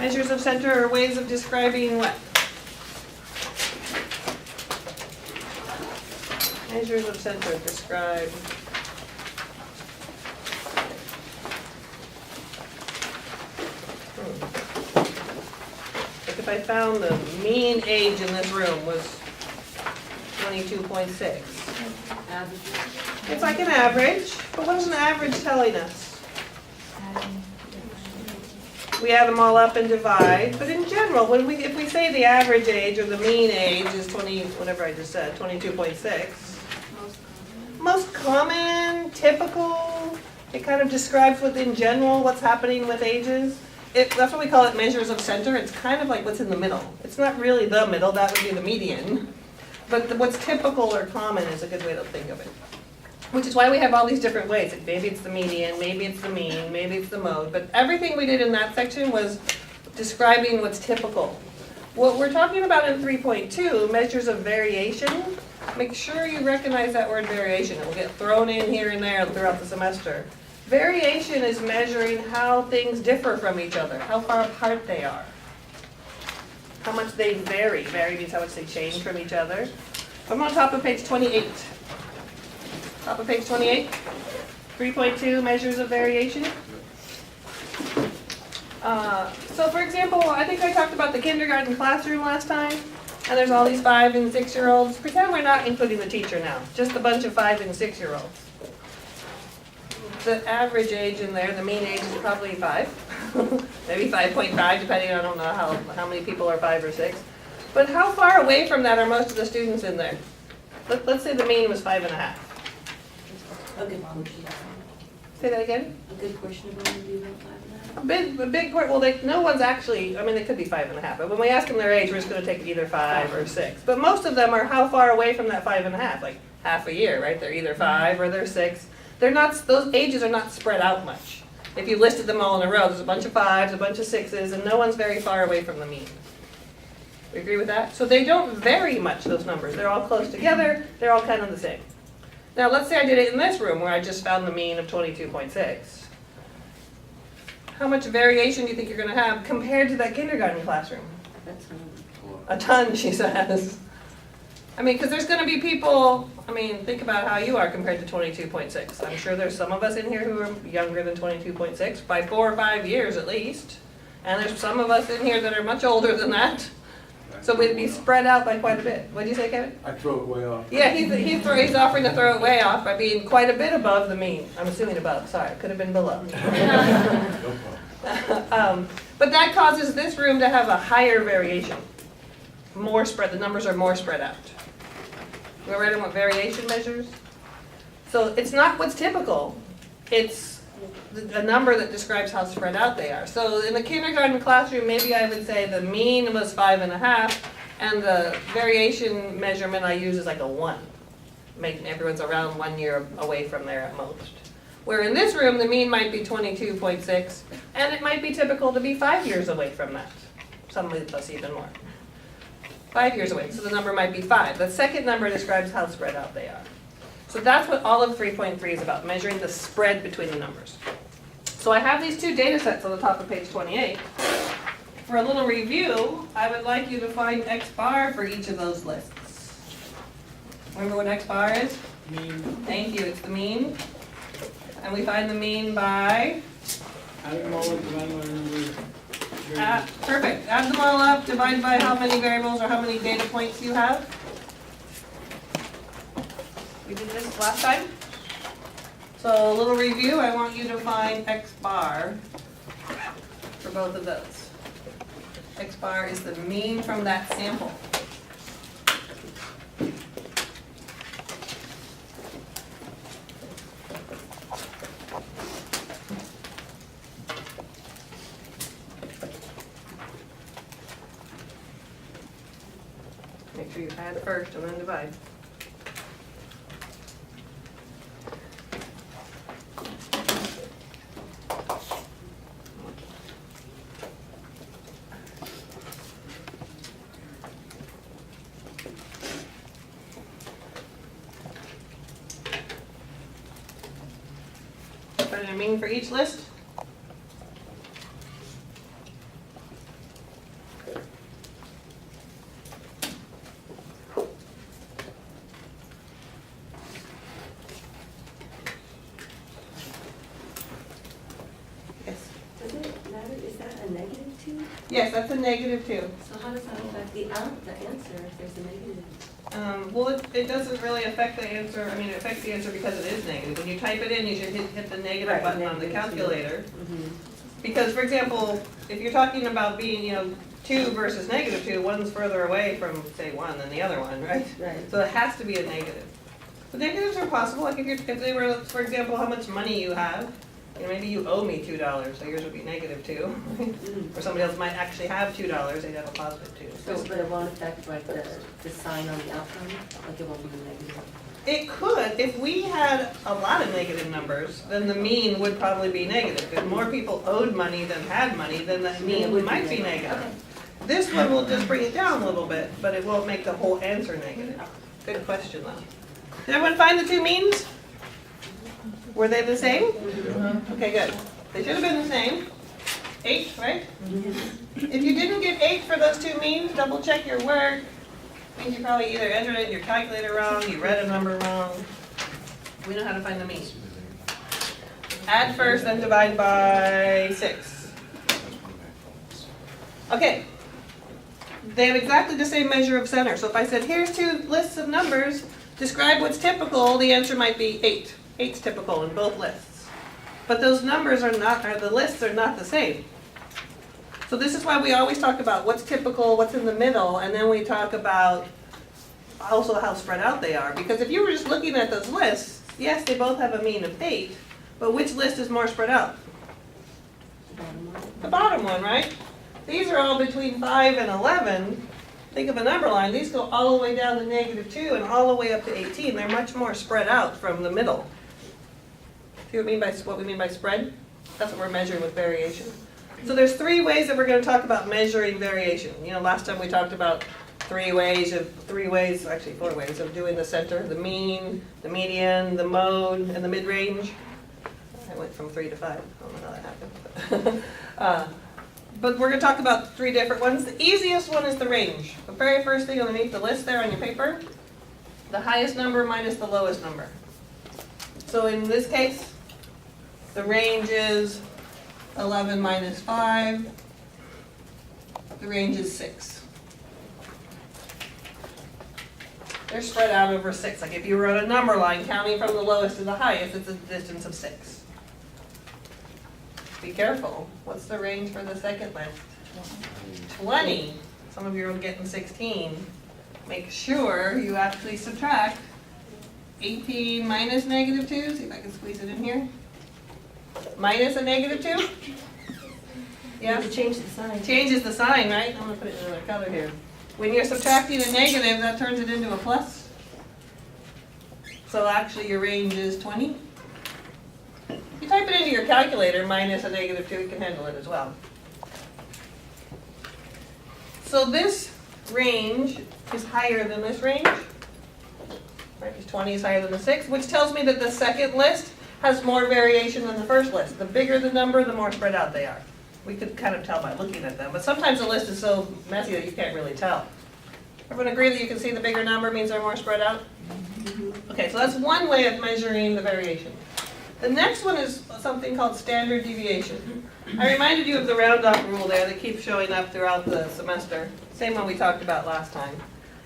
Measures of center are ways of describing what? Measures of center describe. Like if I found the mean age in this room was 22.6. It's like an average, but what is an average telling us? We add them all up and divide, but in general, if we say the average age or the mean age is 20, whatever I just said, 22.6. Most common, typical, it kind of describes in general what's happening with ages. That's what we call it measures of center. It's kind of like what's in the middle. It's not really the middle, that would be the median. But what's typical or common is a good way to think of it. Which is why we have all these different ways. Like maybe it's the median, maybe it's the mean, maybe it's the mode. But everything we did in that section was describing what's typical. What we're talking about in 3.2, measures of variation, make sure you recognize that word variation. It will get thrown in here and there throughout the semester. Variation is measuring how things differ from each other, how far apart they are, how much they vary. Vary means how much they change from each other. I'm on top of page 28. Top of page 28, 3.2, measures of variation. So for example, I think I talked about the kindergarten classroom last time, and there's all these 5 and 6-year-olds. Pretend we're not including the teacher now, just a bunch of 5 and 6-year-olds. The average age in there, the mean age is probably 5, maybe 5.5, depending on, I don't know how many people are 5 or 6. But how far away from that are most of the students in there? Let's say the mean was 5.5. A good portion. Say that again? A good portion of them would be about 5.5. A big part, well, no one's actually, I mean, they could be 5.5, but when we ask them their age, we're just gonna take either 5 or 6. But most of them are how far away from that 5.5, like half a year, right? They're either 5 or they're 6. They're not, those ages are not spread out much. If you listed them all in a row, there's a bunch of 5s, a bunch of 6s, and no one's very far away from the mean. We agree with that? So they don't vary much, those numbers. They're all close together, they're all kind of the same. Now let's say I did it in this room where I just found the mean of 22.6. How much variation do you think you're going to have compared to that kindergarten classroom? That's A ton, she says. I mean, because there's going to be people, I mean, think about how you are compared to 22.6. I'm sure there's some of us in here who are younger than 22.6 by 4 or 5 years at least. And there's some of us in here that are much older than that. So we'd be spread out by quite a bit. What did you say, Kevin? I throw it way off. Yeah, he's offering to throw it way off by being quite a bit above the mean. I'm assuming above, sorry, it could have been below. But that causes this room to have a higher variation. More spread, the numbers are more spread out. We're ready on what variation measures? So it's not what's typical, it's a number that describes how spread out they are. So in the kindergarten classroom, maybe I would say the mean was 5.5, and the variation measurement I use is like a 1, making everyone's around 1 year away from there at most. Where in this room, the mean might be 22.6, and it might be typical to be 5 years away from that. Some of us even more. 5 years away, so the number might be 5. The second number describes how spread out they are. So that's what all of 3.3 is about, measuring the spread between the numbers. So I have these 2 data sets on the top of page 28. For a little review, I would like you to find X bar for each of those lists. Remember what X bar is? Mean. Thank you, it's the mean. And we find the mean by? Add them all up, divide by the number. Perfect, add them all up, divide by how many variables or how many data points you have. We did this last time. So a little review, I want you to find X bar for both of those. X bar is the mean from that sample. Make sure you add first and then divide. Put in a mean for each list. -2? Yes, that's a -2. So how does that affect the answer if there's a negative? Well, it doesn't really affect the answer, I mean, it affects the answer because it is negative. When you type it in, you should hit the negative Right, button on the -2. calculator. Mm-hmm. Because, for example, if you're talking about being, 2 versus -2, one's further away from, say, 1 than the other one, right? Right. So it has to be a negative. The negatives are possible, like if they were, for example, how much money you have. Maybe you owe me $2, so yours would be -2. Mm. Or somebody else might actually have $2, they'd have a +2. So, but it won't affect like the sign on the outcome? Like it won't be negative? It could, if we had a lot of negative numbers, then the mean would probably be negative. If more people owed money than had money, then the mean might be negative. This one will just bring it down a little bit, but it won't make the whole answer negative. Good question, though. Did everyone find the two means? Were they the same? Okay, good. They should have been the same. 8, right? If you didn't get 8 for those two means, double check your work. Means you probably either entered it in your calculator wrong, you read a number wrong. We know how to find the mean. Add first, then divide by 6. Okay. They have exactly the same measure of center. So if I said, here's two lists of numbers, describe what's typical, the answer might be 8. 8's typical in both lists. But those numbers are not, or the lists are not the same. So this is why we always talk about what's typical, what's in the middle, and then we talk about also how spread out they are. Because if you were just looking at those lists, yes, they both have a mean of 8, but which list is more spread out? The bottom one, right? These are all between 5 and 11. Think of a number line. These go all the way down to -2 and all the way up to 18. They're much more spread out from the middle. See what we mean by spread? That's what we're measuring with variation. So there's 3 ways that we're going to talk about measuring variation. Last time we talked about 4 ways, actually 4 ways of doing the center, the mean, the median, the mode, and the mid-range. I went from 3 to 5. I don't know how that happened. But we're going to talk about 3 different ones. The easiest one is the range. The very first thing underneath the list there on your paper, the highest number minus the lowest number. So in this case, the range is 11 minus 5. The range is 6. They're spread out over 6. Like if you wrote a number line counting from the lowest to the highest, it's a distance of 6. Be careful. What's the range for the second list? 20. Some of you are getting 16. Make sure you actually subtract 18 minus -2. See if I can squeeze it in here. Minus a -2? Yeah? You change the sign. Changes the sign, right? I'm going to put it in another color here. When you're subtracting a negative, that turns it into a plus. So actually your range is 20. You type it into your calculator, minus a -2, you can handle it as well. So this range is higher than this range. Right, because 20 is higher than the 6, which tells me that the second list has more variation than the first list. The bigger the number, the more spread out they are. We could kind of tell by looking at them, but sometimes the list is so messy that you can't really tell. Everyone agree that you can see the bigger number means they're more spread out? Okay, so that's one way of measuring the variation. The next one is something called standard deviation. I reminded you of the round-off rule there that keeps showing up throughout the semester. Same one we talked about last time.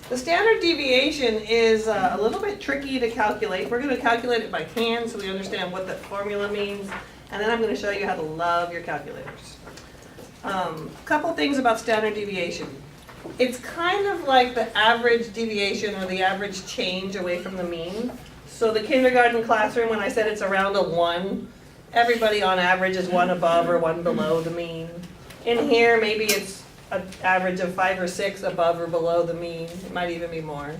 The standard deviation is a little bit tricky to calculate. We're going to calculate it by hand so we understand what the formula means. And then I'm going to show you how to love your calculators. Couple things about standard deviation. It's kind of like the average deviation or the average change away from the mean. So the kindergarten classroom, when I said it's around a 1, everybody on average is 1 above or 1 below the mean. In here, maybe it's an average of 5 or 6 above or below the mean. It might even be more.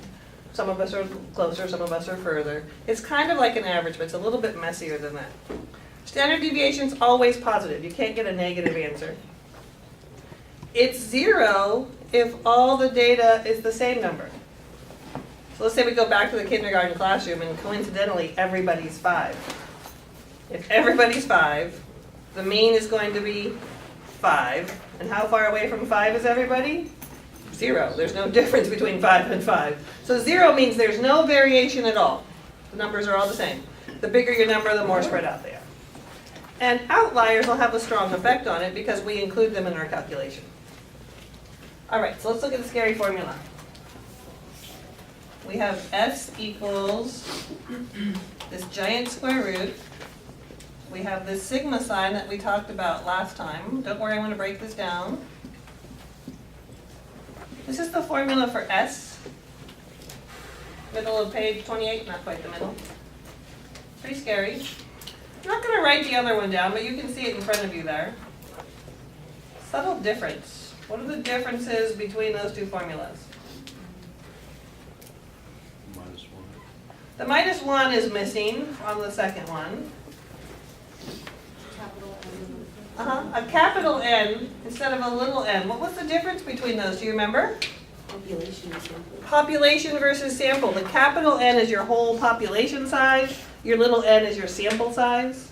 Some of us are closer, some of us are further. It's kind of like an average, but it's a little bit messier than that. Standard deviation is always positive. You can't get a negative answer. It's 0 if all the data is the same number. So let's say we go back to the kindergarten classroom and coincidentally everybody's 5. If everybody's 5, the mean is going to be 5. And how far away from 5 is everybody? 0. There's no difference between 5 and 5. So 0 means there's no variation at all. The numbers are all the same. The bigger your number, the more spread out they are. And outliers will have a strong effect on it because we include them in our calculation. All right, so let's look at the scary formula. We have S equals this giant square root. We have this sigma sign that we talked about last time. Don't worry, I'm going to break this down. This is the formula for S. Middle of page 28, not quite the middle. Pretty scary. I'm not going to write the other one down, but you can see it in front of you there. Subtle difference. What are the differences between those two formulas? Minus one. The minus one is missing on the second one. A capital N instead of a little n. What was the difference between those? Do you remember? Population and sample. Population versus sample. The capital N is your whole population size. Your little n is your sample size.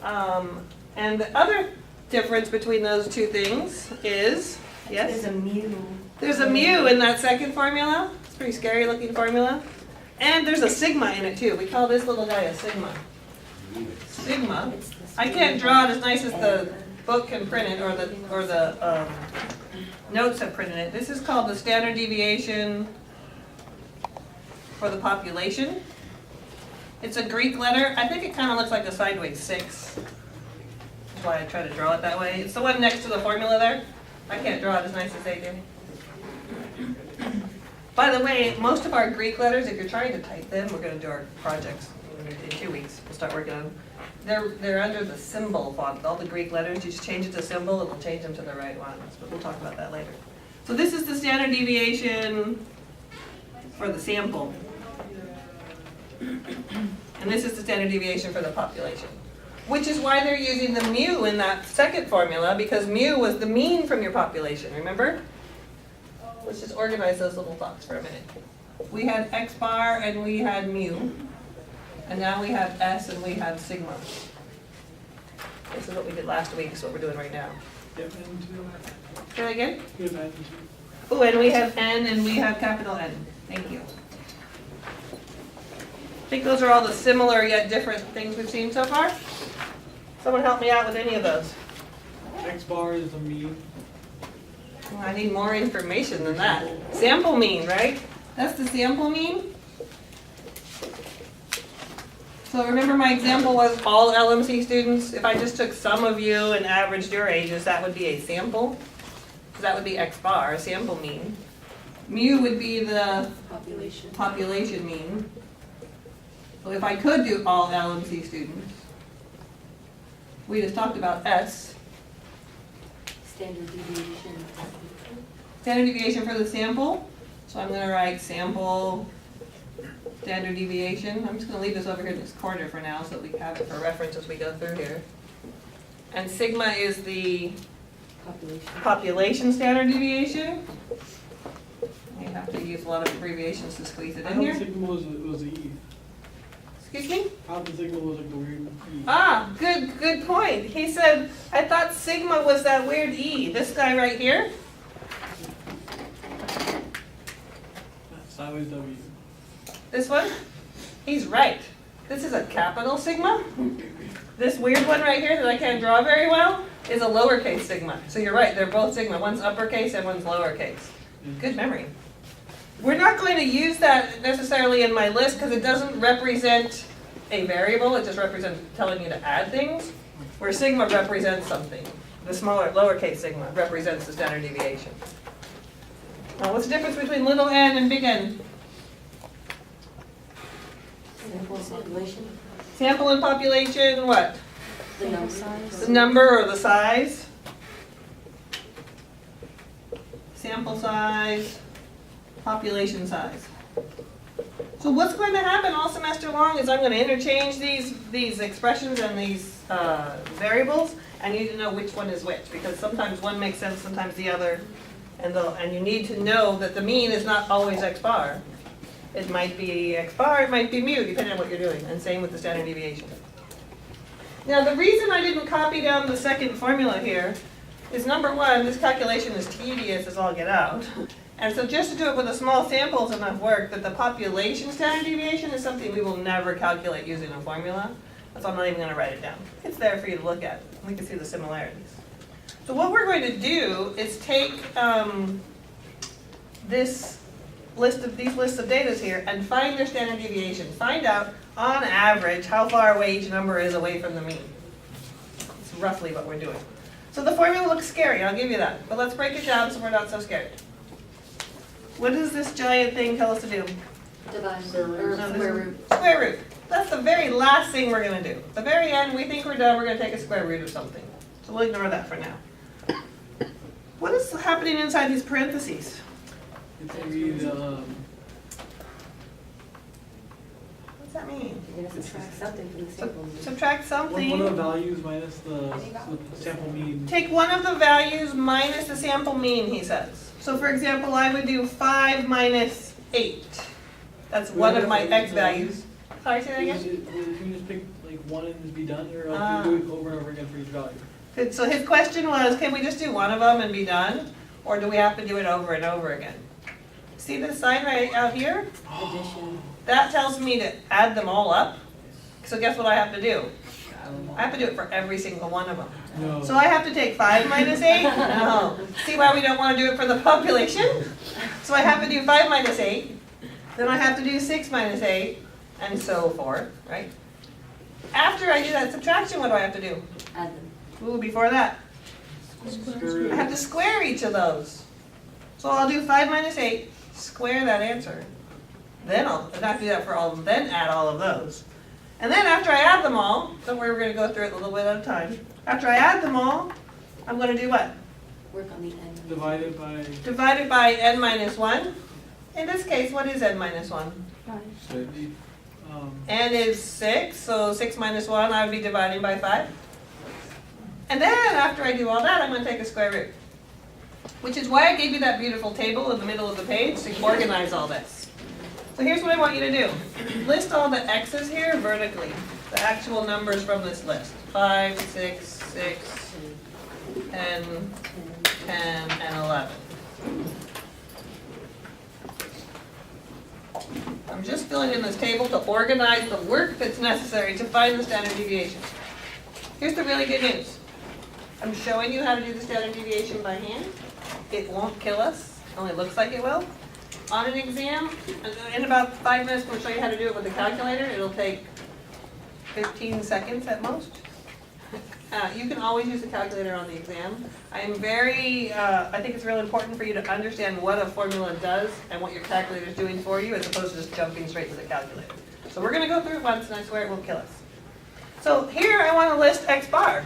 And the other difference between those two things is, yes? There's a mu. There's a mu in that second formula. It's a pretty scary looking formula. And there's a sigma in it too. We call this little guy a sigma. Sigma. It's the I can't draw it as nice as the book can print it, or the notes have printed it. This is called the standard deviation for the population. It's a Greek letter. I think it kind of looks like a sideways 6. That's why I try to draw it that way. It's the one next to the formula there. I can't draw it as nice as they do. By the way, most of our Greek letters, if you're trying to type them, we're going to do our projects in 2 weeks. We'll start working on them. They're under the symbol font. All the Greek letters, you just change it to symbol, it will change them to the right ones. But we'll talk about that later. So this is the standard deviation for the sample. And this is the standard deviation for the population. Which is why they're using the mu in that second formula, because mu was the mean from your population, remember? Let's just organize those little thoughts for a minute. We had x bar and we had mu. And now we have S and we have sigma. This is what we did last week, is what we're doing right now. Yep, and two. Say that again? Yep, and two. Oh, and we have N and we have capital N. Thank you. I think those are all the similar yet different things we've seen so far. Someone help me out with any of those. X bar is the mean. Oh, I need more information than that. Sample mean, right? That's the sample mean? So remember my example was all LMC students? If I just took some of you and averaged your ages, that would be a sample. So that would be X bar, sample mean. Mu would be the population mean. So if I could do all LMC students, we just talked about S. Standard deviation. Standard deviation for the sample. So I'm going to write sample standard deviation. I'm just going to leave this over here in this corner for now so that we have it for reference as we go through here. And sigma is the population standard deviation. You have to use a lot of abbreviations to squeeze it I in thought here. sigma was the E. Excuse me? I thought the sigma was like the weird E. Ah, good point. He said, I thought sigma was that weird E. This guy right here? Sideways W. This one? He's right. This is a capital sigma. This weird one right here that I can't draw very well is a lowercase sigma. So you're right, they're both sigma. One's uppercase and one's lowercase. Good memory. We're not going to use that necessarily in my list because it doesn't represent a variable. It just represents telling you to add things. Where sigma represents something. The smaller, lowercase sigma represents the standard deviation. Now what's the difference between little n and big N? Sample population. Sample and population, what? The number size. The number or the size? Sample size, population size. So what's going to happen all semester long is I'm going to interchange these expressions and these variables, and you need to know which one is which, because sometimes one makes sense, sometimes the other, and you need to know that the mean is not always x bar. It might be x bar, it might be mu, depending on what you're doing, and same with the standard deviation. Now the reason I didn't copy down the second formula here is number one, this calculation is tedious as all get out. And so just to do it with a small sample is enough work that the population standard deviation is something we will never calculate using a formula. That's why I'm not even gonna write it down. It's there for you to look at. We can see the similarities. So what we're going to do is take these lists of data here and find their standard deviation. Find out, on average, how far away each number is away from the mean. It's roughly what we're doing. So the formula looks scary, I'll give you that. But let's break it down so we're not so scared. What does this giant thing tell us to do? Divide, Square root. or No, this square is- root. Square root. That's the very last thing we're gonna do. At the very end, we think we're done, we're gonna take a square root of something. So we'll ignore that for now. What is happening inside these parentheses? It's gonna be the, What's that mean? You're gonna subtract something from the sample mean. Subtract one of the something. values minus the sample mean. Take one of the values minus the sample mean, he says. So for example, I would do 5 minus 8. That's one of my x values. Sorry, say that again? Can you just pick like one and just be done, or else Ah. you do it over and over again for each value? Good, so his question was, can we just do one of them and be done? Or do we have to do it over and over again? See this sign right out here? Addition. That tells me to add them all up. So guess what I have to do? I have to do it for every single one of them. No. So I have to take 5 minus 8? No. See why we don't want to do it for the population? So I have to do 5 minus 8. Then I have to do 6 minus 8, and so forth, right? After I do that subtraction, what do I have to do? Add them. Ooh, before that, Square I have to square each of those. So I'll do 5 minus 8, square that answer. Then I'll have to do that for all of them, then add all of those. And then after I add them all, don't worry, we're going to go through it a little bit at a time. After I add them all, I'm going to do what? Work on the end. divided by Divided by n minus 1. In this case, what is n minus 1? the, N is 6, so 6 minus 1, I would be dividing by 5. And then after I do all that, I'm going to take a square root. Which is why I gave you that beautiful table in the middle of the page to organize all this. So here's what I want you to do. List all the x's here vertically. The actual numbers from this list. 5, 6, 6, 10, 10, and 11. I'm just filling in this table to organize the work that's necessary to find the standard deviation. Here's the really good news. I'm showing you how to do the standard deviation by hand. It won't kill us, only looks like it will. On an exam, in about 5 minutes, we'll show you how to do it with the calculator. It'll take 15 seconds at most. You can always use the calculator on the exam. I think it's really important for you to understand what a formula does and what your calculator is doing for you as opposed to just jumping straight to the calculator. So we're going to go through it once and I swear it won't kill us. So here I want to list x bar.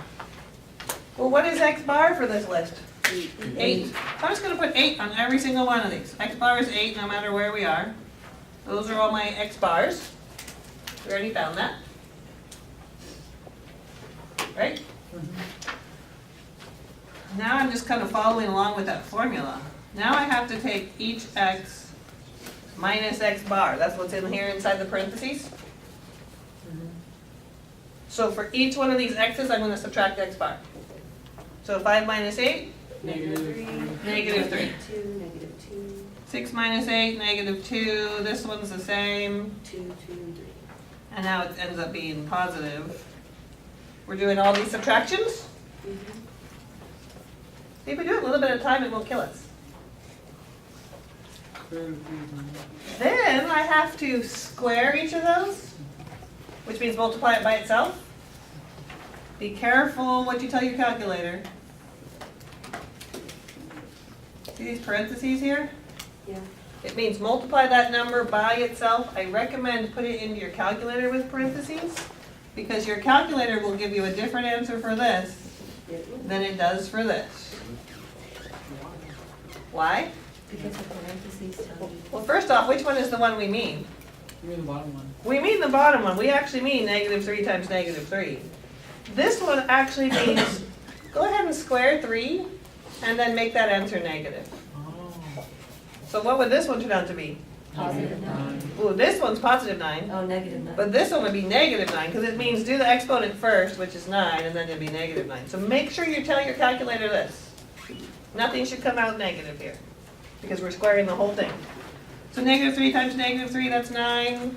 Well, what is x bar for this list? 8. So I'm just going to put 8 on every single one of these. X bar is 8 no matter where we are. Those are all my x bars. We already found that. Right? Now I'm just kind of following along with that formula. Now I have to take each x minus x bar. That's what's in here inside the parentheses. So for each one of these x's, I'm going to subtract x bar. So 5 minus 8, negative 3. negative 3. 2, negative 2, 6 minus 8, negative 2. This one's the same. 2, 2, 3. And now it ends up being positive. We're doing all these subtractions. See, if we do it a little bit at a time, it won't kill us. Then I have to square each of those, which means multiply it by itself. Be careful what you tell your calculator. See these parentheses here? Yeah. It means multiply that number by itself. I recommend put it into your calculator with parentheses because your calculator will give you a different answer for this than it does for this. Why? Because the parentheses tell you. Well, first off, which one is the one we mean? You mean the bottom one? We mean the bottom one. We actually mean negative 3 times negative 3. This one actually means, go ahead and square 3 and then make that answer negative. Oh. So what would this one turn out to be? Positive 9. Ooh, this one's positive 9. Oh, negative 9. But this one would be negative 9 because it means do the exponent first, which is 9, and then it'd be negative 9. So make sure you tell your calculator this. Nothing should come out negative here because we're squaring the whole thing. So negative 3 times negative 3, that's 9.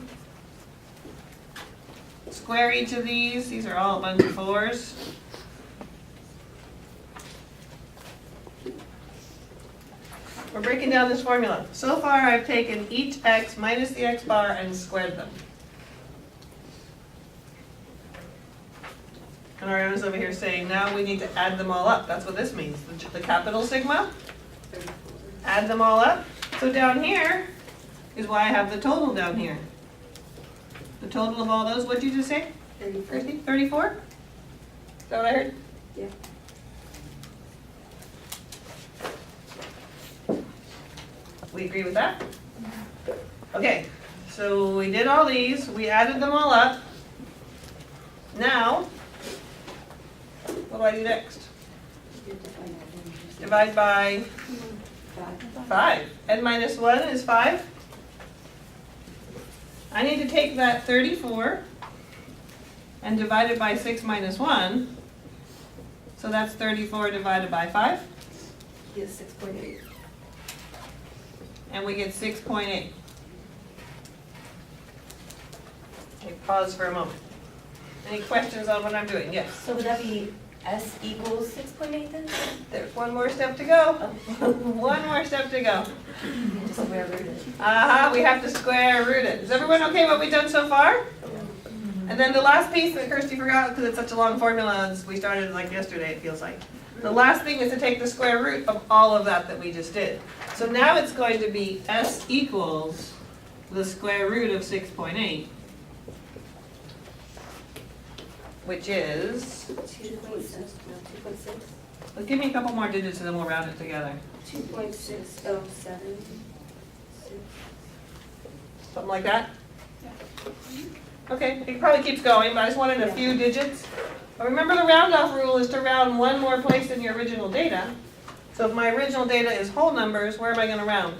square each of these. These are all a bunch of 4s. We're breaking down this formula. So far I've taken each x minus the x bar and squared them. And Ariana's over here saying now we need to add them all up. That's what this means. The capital sigma, add them all up. So down here is why I have the total down here. The total of all those, what'd you just say? 34? Is that what I heard? Yeah. We agree with that? Okay, so we did all these, we added them all up. Now, what do I do next? Divide by 5. N minus 1 is 5. I need to take that 34 and divide it by 6 minus 1. So that's 34 divided by 5. Yes, 6.8. And we get 6.8. Okay, pause for a moment. Any questions on what I'm doing? Yes. So would that be S equals 6.8 then? There's one more step to go. Oh. One more step to go. Just square root it. We have to square root it. Is everyone okay what we've done so far? And then the last piece that Kirsty forgot, because it's such a long formula, as we started like yesterday, it feels like. The last thing is to take the square root of all of that we just did. So now it's going to be S equals the square root of 6.8, which is, 2.6. well, give me a couple more digits and then we'll round it together. 2.607. Something like that? Okay, it probably keeps going, but I just wanted a few digits. But remember the round off rule is to round one more place in your original data. So if my original data is whole numbers, where am I going to round?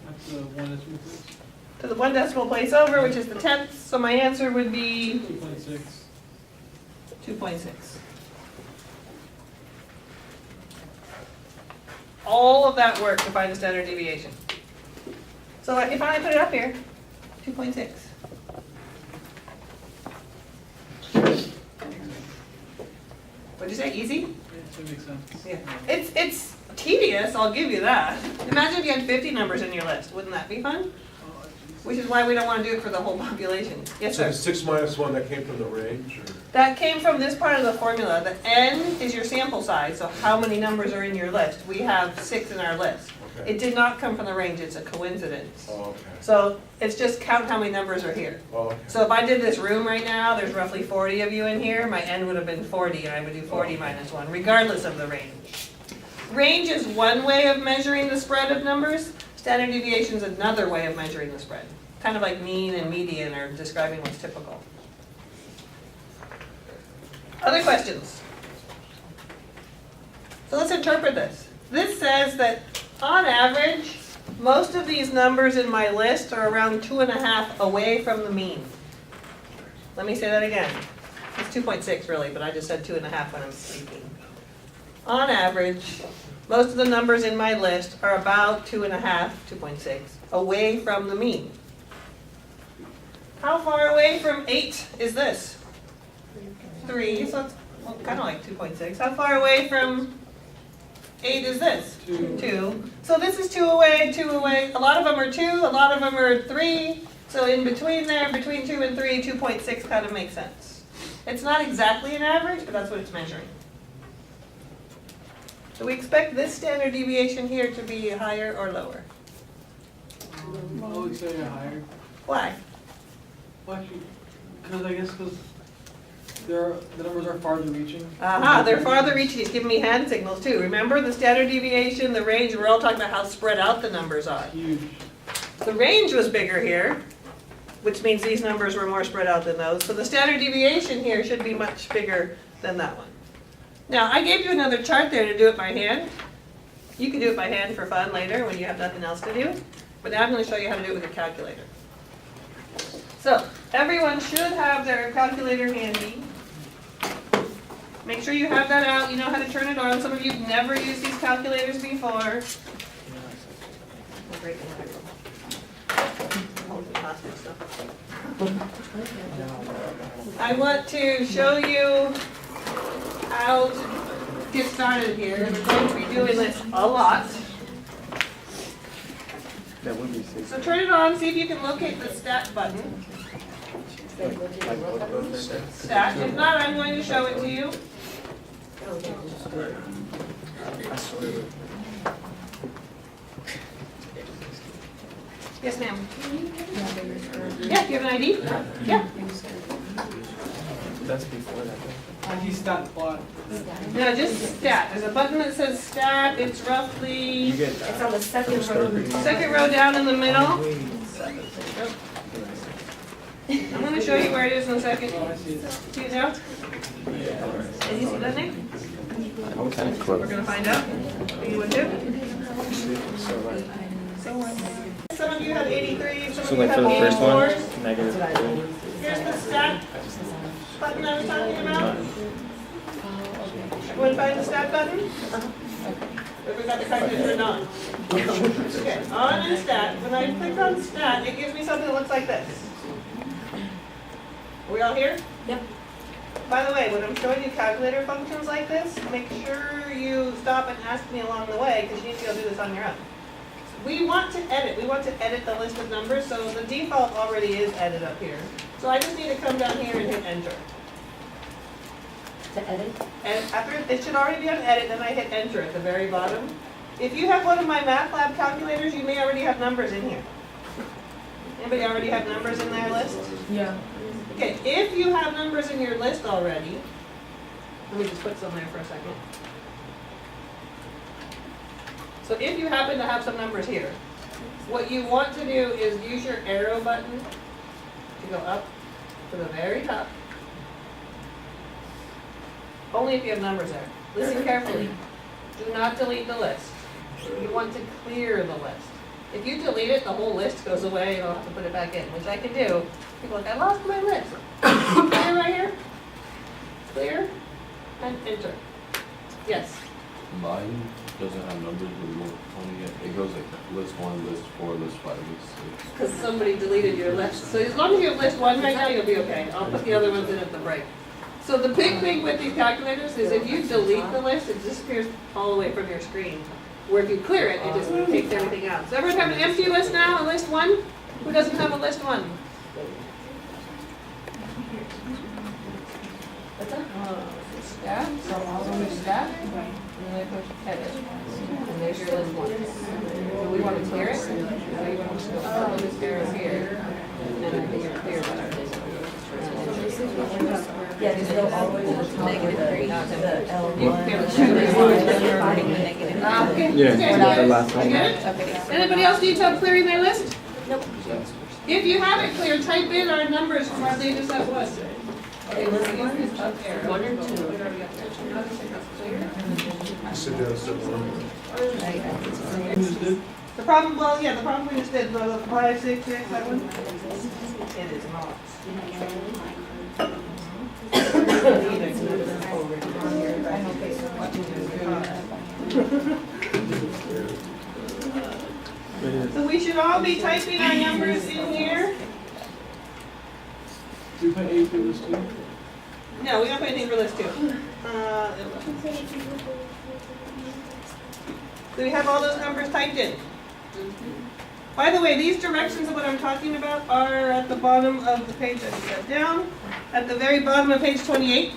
That's the one that's with To the one decimal place over, which is the tenths. So my answer would be 2.6. 2.6. All of that work to find the standard deviation. So if I put it up here, 2.6. What'd you say, easy? Yeah, that makes sense. Yeah. It's tedious, I'll give you that. Imagine if you had 50 numbers in your list, wouldn't that be fun? Oh, geez. Which is why we don't want to do it for the whole population. Yes, So sir? the 6 minus 1, that came from the range, or? That came from this part of the formula. The n is your sample size, so how many numbers are in your list? We have 6 in our list. Okay. It did not come from the range, it's a coincidence. Oh, okay. So it's just count how many numbers are here. Oh, okay. So if I did this room right now, there's roughly 40 of you in here, my n would have been 40, and I would do 40 minus 1, regardless of the range. Range is one way of measuring the spread of numbers. Standard deviation is another way of measuring the spread. Kind of like mean and median are describing what's typical. Other questions? So let's interpret this. This says that on average, most of these numbers in my list are around 2.5 away from the mean. Let me say that again. It's 2.6 really, but I just said 2.5 when I'm speaking. On average, most of the numbers in my list are about 2.5, 2.6, away from the mean. How far away from 8 is this? 3, so it's kind of like 2.6. How far away from 8 is this? 2. So this is 2 away, 2 away. A lot of them are 2, a lot of them are 3. So in between there, between 2 and 3, 2.6 kind of makes sense. It's not exactly an average, but that's what it's measuring. Do we expect this standard deviation here to be higher or lower? I would say higher. Why? Well, actually, because I guess the numbers are farther reaching. Aha, they're farther reaching. It's giving me hand signals too. Remember the standard deviation, the range, we're all talking about how spread out the numbers are. Huge. The range was bigger here, which means these numbers were more spread out than those. So the standard deviation here should be much bigger than that one. Now, I gave you another chart there to do it by hand. You can do it by hand for fun later when you have nothing else to do. But now I'm going to show you how to do it with a calculator. So, everyone should have their calculator handy. Make sure you have that out, you know how to turn it on. Some of you have never used these calculators before. Plastic stuff. I want to show you how to get started here. We're going to be doing this a lot. So turn it on, see if you can locate the stat button. Stat. If not, I'm going to show it to you. Yes, ma'am. Yeah, do you have an ID? Yeah. That's before that. ID stat plot. No, just stat. There's a button that says stat. It's roughly You get It's on the second row. second row down in the middle. I'm going to show you where it is in a second. Oh, I see it. See it now? Can you see that thing? I'm kind of We're close. going to find out. Are you would too? Some of you have 83, some So of you like for have the first 84s. one, negative 3. Here's the stat button I was talking about. Want to find the stat button? If we got the calculator or not? Okay, on and stat. When I click on stat, it gives me something that looks like this. Are we all here? Yep. By the way, when I'm showing you calculator functions like this, make sure you stop and ask me along the way, because you need to go do this on your own. We want to edit the list of numbers, so the default already is edit up here. So I just need to come down here and hit enter. To edit? And after, it should already be on edit, then I hit enter at the very bottom. If you have one of my MATLAB calculators, you may already have numbers in here. Anybody already have numbers in their list? Yeah. Okay, if you have numbers in your list already, let me just put some there for a second. So if you happen to have some numbers here, what you want to do is use your arrow button to go up to the very top. Only if you have numbers there. Listen carefully. Do not delete the list. You want to clear the list. If you delete it, the whole list goes away and I'll have to put it back in, which I can do. People are like, I lost my list. Clear right here. Clear and enter. Yes. Mine doesn't have numbers, but it goes like list 1, list 4, list 5, list 6. Because somebody deleted your list. So as long as you have list 1 right now, you'll be okay. I'll put the other ones in at the break. So the big thing with these calculators is if you delete the list, it disappears all the way from your screen. Where if you clear it, it just takes everything out. So everyone have an empty list now, a list 1? Who doesn't have a list 1? What's that? Stat, so I'll go with stat, and then I push edit. And there's your list 1. Do we want to clear it? No, you want to go up this arrow here, and then hit your clear button. Yeah, just go all the way to the top where the L1. Okay. Yeah, Okay, the last one. I get it? Anybody else need help clearing their list? Nope. If you have it clear, type in our numbers from our latest up list. Okay, let's use this up arrow. 1 or 2? I suggested one. The problem, well, yeah, the problem we just did, the 5, 6, 6, that one. It is not. So we should all be typing our numbers in here. Do you put A for list 2? No, we don't put anything for list 2. Do we have all those numbers typed in? By the way, these directions of what I'm talking about are at the bottom of the page that we got down. At the very bottom of page 28.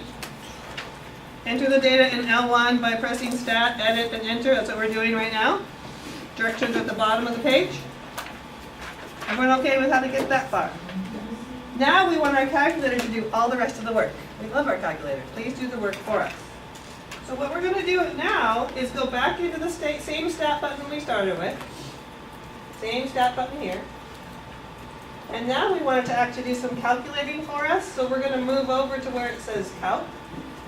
Enter the data in L1 by pressing stat, edit, and enter. That's what we're doing right now. Directions at the bottom of the page. Everyone okay with how to get that far? Now we want our calculator to do all the rest of the work. We love our calculator. Please do the work for us. So what we're going to do now is go back into the same stat button we started with. Same stat button here. And now we want it to actually do some calculating for us. So we're going to move over to where it says calc.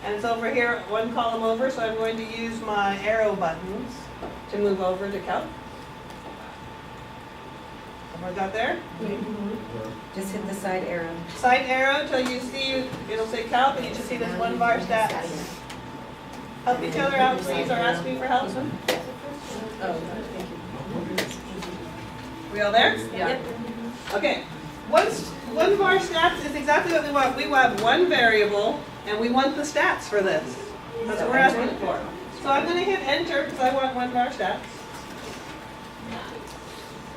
And it's over here, one column over, so I'm going to use my arrow buttons to move over to calc. Someone got there? Just hit the side arrow. Side arrow till you see, it'll say calc, and you should see this 1 bar stats. Help each other out, please, or ask me for help. Oh, thank you. We all there? Yep. Okay, one var stats is exactly what we want. We want one variable, and we want the stats for this. That's what we're asking for. So I'm gonna hit enter, because I want one var stats.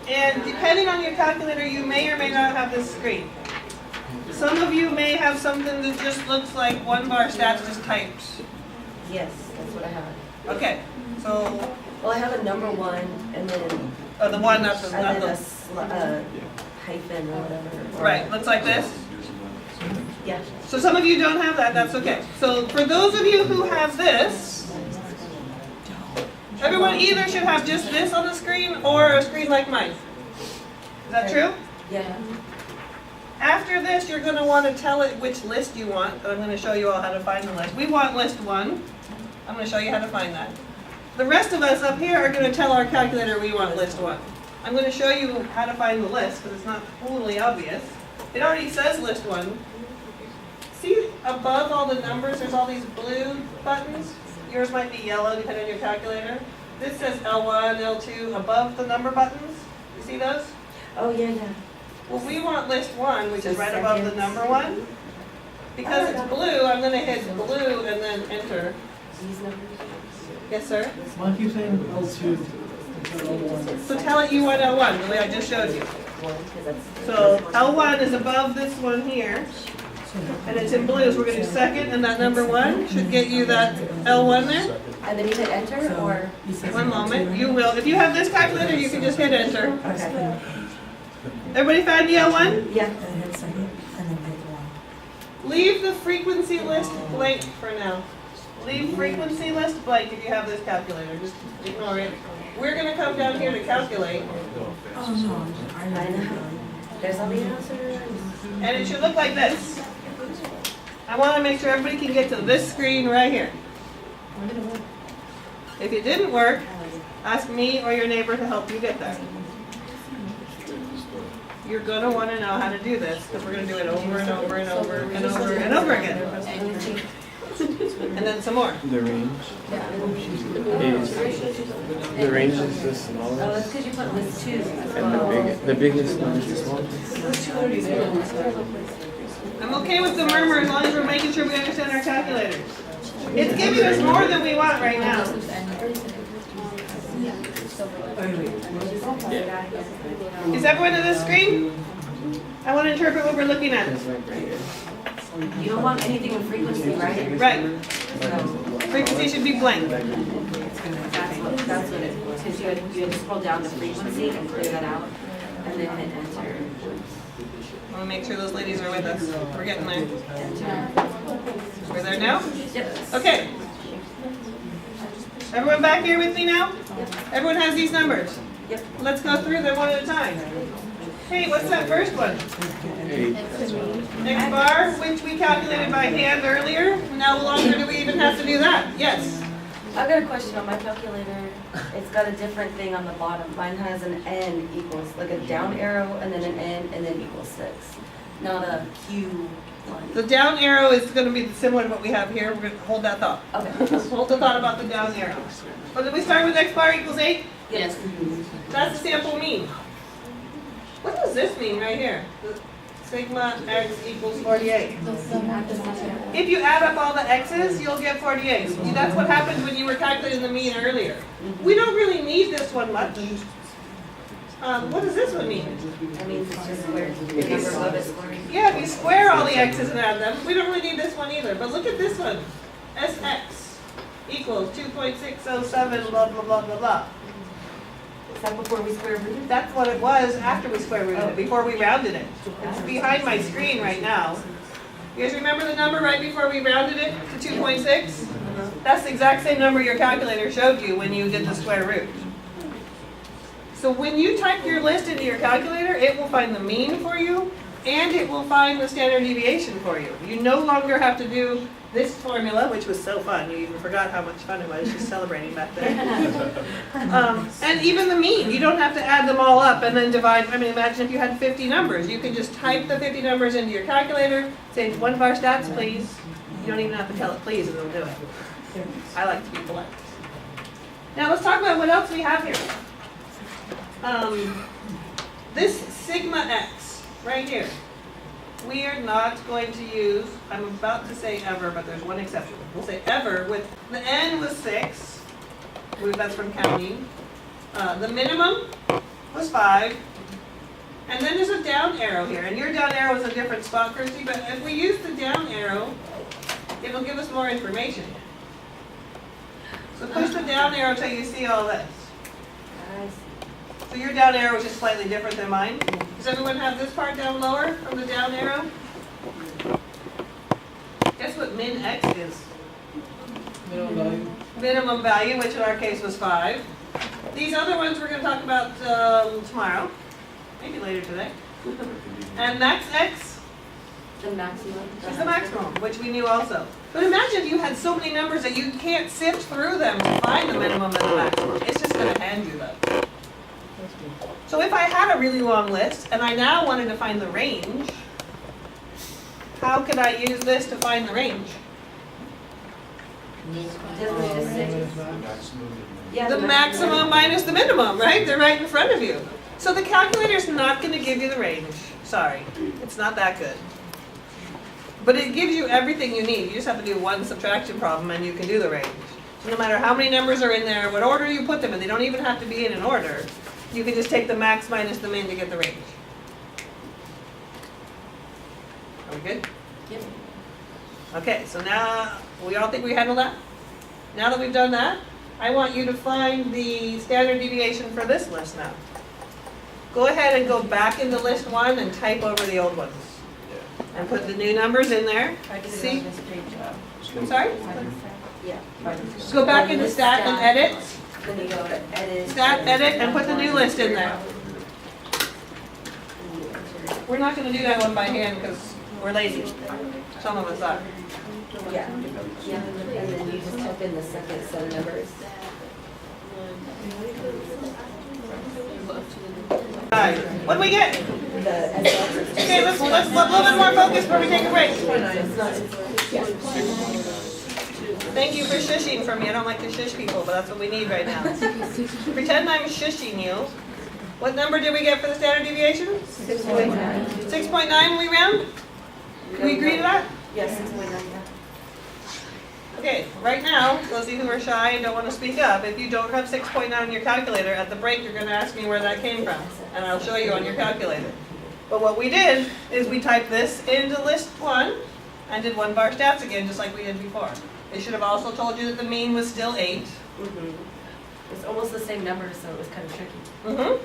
And depending on your calculator, you may or may not have this screen. Some of you may have something that just looks like one var stats just typed. Yes, that's what I have. Okay, so, Well, I have a number one and then, oh, the one, not the, and not then a the, hyphen or whatever. or- right, looks like this. Yeah. So some of you don't have that, that's okay. So for those of you who have this, everyone either should have just this on the screen or a screen like mine. Is that true? Yeah. After this, you're gonna wanna tell it which list you want, and I'm gonna show you all how to find the list. We want list 1. I'm gonna show you how to find that. The rest of us up here are gonna tell our calculator we want list 1. I'm gonna show you how to find the list, because it's not totally obvious. It already says list 1. See above all the numbers, there's all these blue buttons? Yours might be yellow, depending on your calculator. This says L1, L2, above the number buttons. You see those? Oh, yeah, yeah. Well, we want list 1, which is So right above the seconds. number 1. Because it's blue, I'm gonna hit blue and then enter. These numbers. Yes, sir? Mine keeps saying L2 instead of L1. So tell it you want L1, the way I just showed you. One, 'cause that's- So L1 is above this one here, and it's in blue, so we're gonna do second, and that number 1 should get you that L1 there. And then you hit enter or? One moment, you will. If you have this calculator, you can just hit enter. Okay. Everybody find the L1? Yeah. Leave the frequency list blank for now. Leave frequency list blank if you have this calculator, just ignore it. We're gonna come down here to calculate, I know. There's all the answers. and it should look like this. I wanna make sure everybody can get to this screen right here. If it didn't work, ask me or your neighbor to help you get there. You're gonna wanna know how to do this, because we're gonna do it over and over and over and over and over again. And then some more. The range is, the range is the Oh, smallest, that's because you put list 2 as and well. the biggest one is the smallest. I'm okay with the murmur as long as we're making sure we understand our calculators. It's giving us more than we want right now. Is everyone on this screen? I want to interpret what we're looking at. It's like right here. You don't want anything in frequency, right? Right. So Frequency should be blank. that's what it was. Because you had to scroll down to frequency and clear that out, and then hit enter. I want to make sure those ladies are with us. We're getting there. Enter. We're there now? Yep. Okay. Everyone back here with me now? Everyone has these numbers? Yep. Let's go through them one at a time. Hey, what's that first one? 8. X bar, which we calculated by hand earlier. No longer do we even have to do that. Yes. I've got a question on my calculator. It's got a different thing on the bottom. Mine has an N equals, like a down arrow and then an N and then equals 6. Not a Q line. The down arrow is going to be similar to what we have here. We're going to hold that thought. Okay. Hold the thought about the down arrow. But did we start with X bar equals 8? Yes. That's the sample mean. What does this mean right here? Sigma x equals 48. If you add up all the x's, you'll get 48. See, that's what happened when you were calculating the mean earlier. We don't really need this one much. What does this one mean? That means it's just squared. The number above it squared. Yeah, if you square all the x's and add them, we don't really need this one either. But look at this one. Sx equals 2.607 blah blah blah blah blah. Is that before we square rooted? That's what it was after we square rooted it, before we rounded it. It's behind my screen right now. You guys remember the number right before we rounded it to 2.6? That's the exact same number your calculator showed you when you did the square root. So when you type your list into your calculator, it will find the mean for you, and it will find the standard deviation for you. You no longer have to do this formula, which was so fun. You even forgot how much fun it was just celebrating back then. And even the mean. You don't have to add them all up and then divide. I mean, imagine if you had 50 numbers. You can just type the 50 numbers into your calculator, say one of our stats, please. You don't even have to tell it please, and it'll do it. I like to be polite. Now let's talk about what else we have here. This sigma x. right here. We are not going to use, I'm about to say ever, but there's one exception. We'll say ever with, the N was 6. That's from counting. The minimum was 5. And then there's a down arrow here, and your down arrow is a different spot, Kirsty, but if we use the down arrow, it'll give us more information. So push the down arrow till you see all this. I see. So your down arrow is just slightly different than mine. Does everyone have this part down lower from the down arrow? Guess what min x is? Minimum value. Minimum value, which in our case was 5. These other ones we're going to talk about tomorrow, maybe later today. And max x The maximum. is the maximum, which we knew also. But imagine if you had so many numbers that you can't sift through them to find the minimum and the maximum. It's just going to hand you that. So if I had a really long list and I now wanted to find the range, how could I use this to find the range? Doesn't it just say? Yeah, The maximum minus the minimum, right? They're right in front of you. So the calculator's not going to give you the range. Sorry, it's not that good. But it gives you everything you need. You just have to do one subtraction problem and you can do the range. So no matter how many numbers are in there, what order you put them in, they don't even have to be in an order. You can just take the max minus the min to get the range. Are we good? Yep. Okay, so now, we all think we handled that? Now that we've done that, I want you to find the standard deviation for this list now. Go ahead and go back into list 1 and type over the old ones. And put the new numbers in there. I did it See? on this page. I'm sorry? Yeah. Just go back into stat and edit. Then you go to edit. Stat, edit, and put the new list in there. We're not gonna do that one by hand because we're lazy. Some of us are. Yeah, yeah, and then you just type in the second set of numbers. Alright, what do we get? The SS. Okay, let's a little bit more focus before we take a break. Thank you for shushing for me. I don't like to shush people, but that's what we need right now. Pretend I'm shushing you. What number did we get for the standard deviation? 6.9. 6.9 we round? Can we agree to that? Yes, 6.9, yeah. Okay, right now, those of you who are shy and don't want to speak up, if you don't have 6.9 on your calculator, at the break you're going to ask me where that came from, and I'll show you on your calculator. But what we did is we typed this into list 1 and did 1 bar stats again, just like we did before. It should have also told you that the mean was still 8. It's almost the same number, so it was kind of tricky.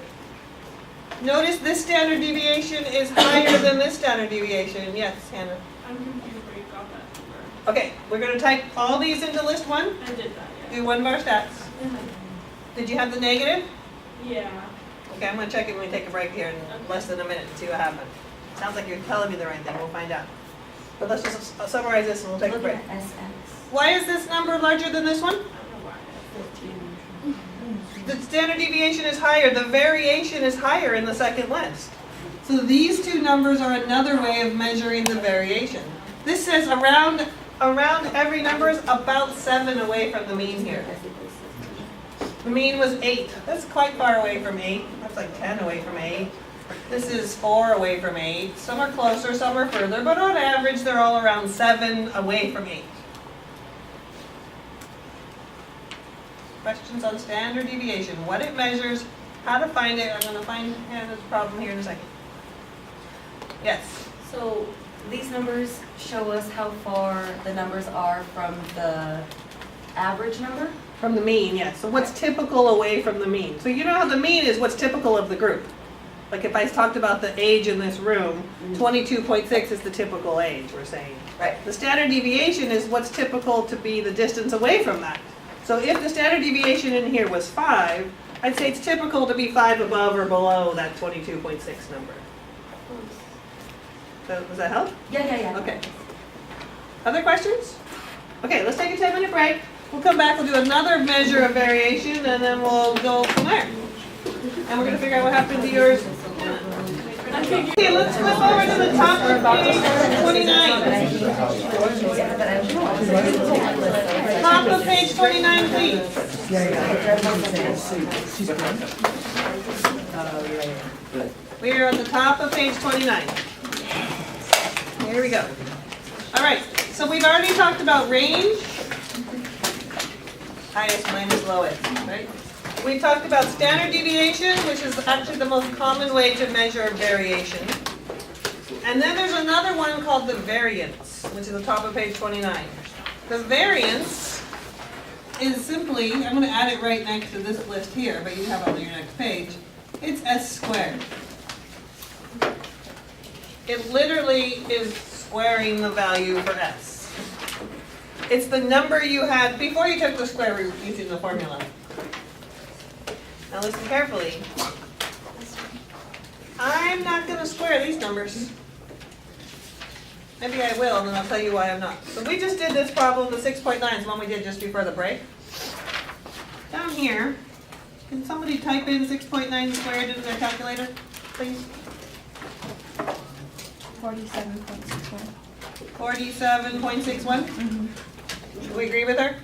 Notice this standard deviation is higher than this standard deviation. Yes, Hannah. I'm confused where you got that number. Okay, we're going to type all these into list 1. I did that, Do 1 bar stats. Did you have the negative? yeah. Okay, I'm gonna check it when we take a break here in less than a minute and see what happened. Sounds like you're telling me the right thing, we'll find out. But let's just summarize this and we'll take a Look break. at SX. Why is this number larger than this one? I don't know why. 15. The standard deviation is higher, the variation is higher in the second list. So these two numbers are another way of measuring the variation. This says around every number is about 7 away from the mean here. The mean was 8. That's quite far away from 8. That's like 10 away from 8. This is 4 away from 8. Some are closer, some are further, but on average they're all around 7 away from 8. Questions on standard deviation, what it measures, how to find it. I'm going to find Hannah's problem here in a second. Yes? So these numbers show us how far the numbers are from the average number. From the mean, yes. So what's typical away from the mean? So you know how the mean is what's typical of the group. Like if I talked about the age in this room, 22.6 is the typical age, we're saying. Right. The standard deviation is what's typical to be the distance away from that. So if the standard deviation in here was 5, I'd say it's typical to be 5 above or below that 22.6 number. So does that help? Yeah. Okay. Other questions? Okay, let's take a 10-minute break. We'll come back, we'll do another measure of variation, and then we'll go from there. And we're going to figure out what happened to yours. Okay, let's flip over to the top of page 29. Top of page 29, please. We are at the top of page 29. Here we go. All right, so we've already talked about range. Highest minus lowest, right? We talked about standard deviation, which is actually the most common way to measure variation. And then there's another one called the variance, which is the top of page 29. The variance is simply, I'm going to add it right next to this list here, but you have it on your next page. It's S squared. It literally is squaring the value for S. It's the number you had before you took the square root using the formula. Now listen carefully. I'm not going to square these numbers. Maybe I will, and then I'll tell you why I'm not. So we just did this problem, the 6.9 is the one we did just before the break. Down here, can somebody type in 6.9 squared into their calculator, please? 47.61. 47.61? Do we agree with her?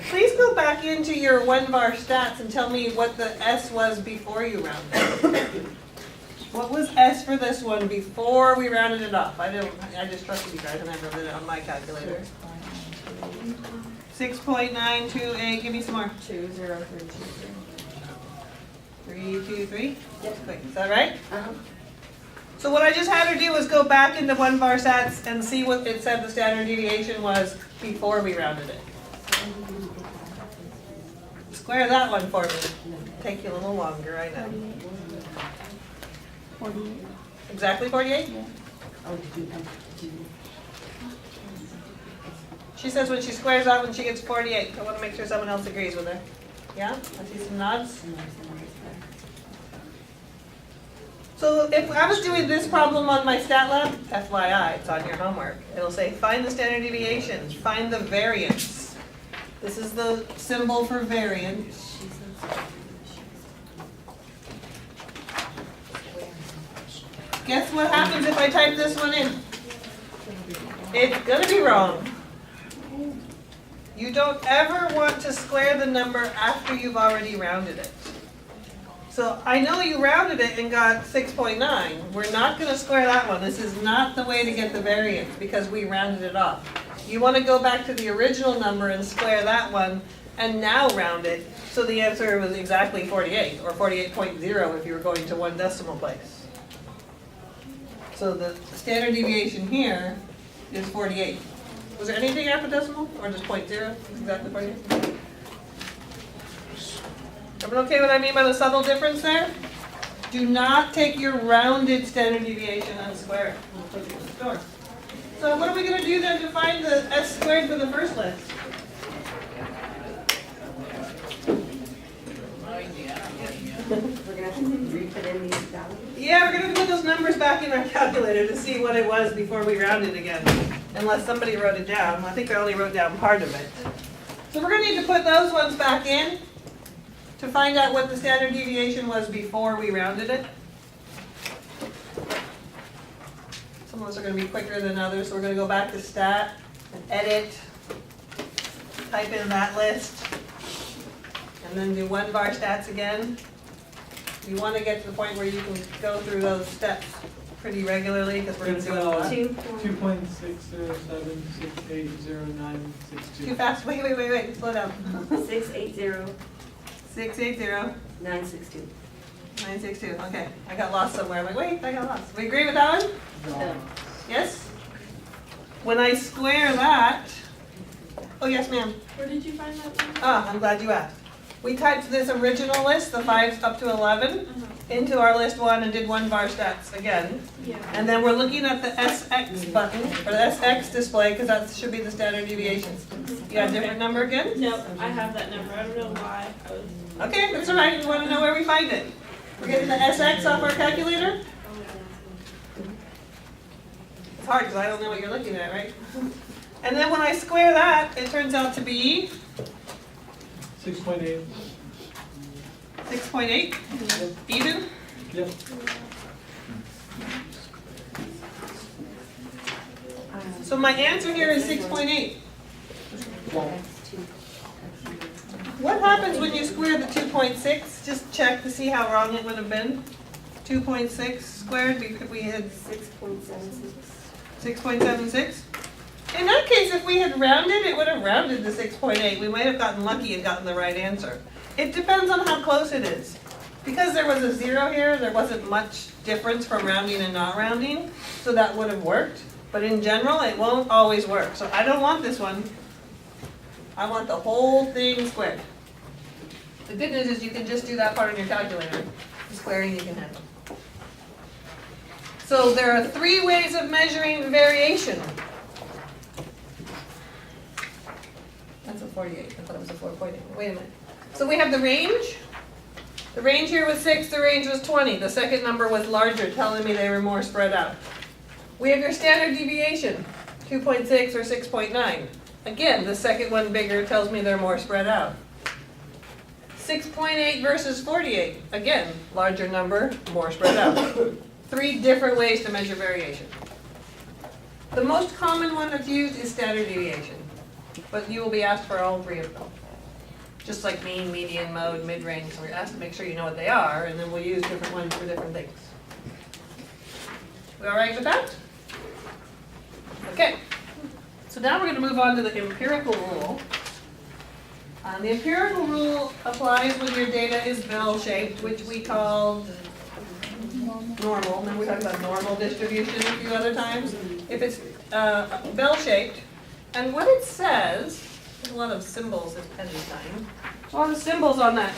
Please go back into your one-bar stats and tell me what the S was before you rounded. What was S for this one before we rounded it off? I just trusted you guys and I wrote it on my calculator. 6.928, give me some more. 20323. 323? Yep. Quick, is that right? Uh-huh. So what I just had her do was go back into one-bar stats and see what it said the standard deviation was before we rounded it. Square that one for me. Take you a little longer, I know. 48. Exactly 48? Yeah. Oh, did you? She says when she squares out when she gets 48. I want to make sure someone else agrees with her. Yeah? I see some nods. So if I was doing this problem on my stat lab, FYI, it's on your homework. It'll say find the standard deviation, find the variance. This is the symbol for variance. Guess what happens if I type this one in? It's gonna be wrong. You don't ever want to square the number after you've already rounded it. So I know you rounded it and got 6.9. We're not going to square that one. This is not the way to get the variance because we rounded it off. You want to go back to the original number and square that one and now round it. So the answer was exactly 48 or 48.0 if you were going to one decimal place. So the standard deviation here is 48. Was there anything after decimal or just 0.0? Exactly 48? Everyone okay what I mean by the subtle difference there? Do not take your rounded standard deviation and square it. We'll put it in the store. So what are we going to do then to find the S squared for the first list? We're gonna have to re-put in these values. Yeah, we're going to put those numbers back in our calculator to see what it was before we rounded again. Unless somebody wrote it down. I think I only wrote down part of it. So we're going to need to put those ones back in to find out what the standard deviation was before we rounded it. Some of us are going to be quicker than others, so we're going to go back to stat, and edit, type in that list, and then do one-bar stats again. You want to get to the point where you can go through those steps pretty regularly because we're going to do it a lot. 2.607680962. Too fast. Wait. Slow down. 680 680 962. 962. Okay, I got lost somewhere. I'm like, wait, I got lost. We agree with that one? No. Yes? When I square that, oh yes ma'am. Where did you find that one? Ah, I'm glad you asked. We typed this original list, the 5s up to 11, into our list 1 and did one-bar stats again. Yeah. And then we're looking at the SX button, or the SX display, because that should be the standard deviations. You got a different number again? No, I have that number. I don't know why I was. Okay, that's all right. We want to know where we find it. We're getting the SX off our calculator. It's hard because I don't know what you're looking at, right? And then when I square that, it turns out to be 6.8. 6.8, even. Yep. So my answer here is 6.8. What happens when you square the 2.6? Just check to see how wrong it would have been. 2.6 squared, we had 6.76. 6.76. In that case, if we had rounded, it would have rounded to 6.8. We might have gotten lucky and gotten the right answer. It depends on how close it is. Because there was a 0 here, there wasn't much difference from rounding and not rounding, so that would have worked. But in general, it won't always work. So I don't want this one. I want the whole thing squared. The good news is you can just do that part on your calculator. The squaring you can handle. So there are 3 ways of measuring variation. That's a 48. I thought it was a 4.8. Wait a minute. So we have the range. The range here was 6, the range was 20. The second number was larger, telling me they were more spread out. We have your standard deviation, 2.6 or 6.9. Again, the second one bigger tells me they're more spread out. 6.8 versus 48. Again, larger number, more spread out. 3 different ways to measure variation. The most common one that's used is standard deviation, but you will be asked for all 3 of them. Just like mean, median, mode, mid-range, so we're asked to make sure you know what they are, and then we'll use different ones for different things. We all right with that? Okay. So now we're going to move on to the empirical rule. The empirical rule applies when your data is bell-shaped, which we called normal. Remember we talked about normal distribution a few other times? If it's bell-shaped, and what it says, there's a lot of symbols this pen is time. A lot of symbols on that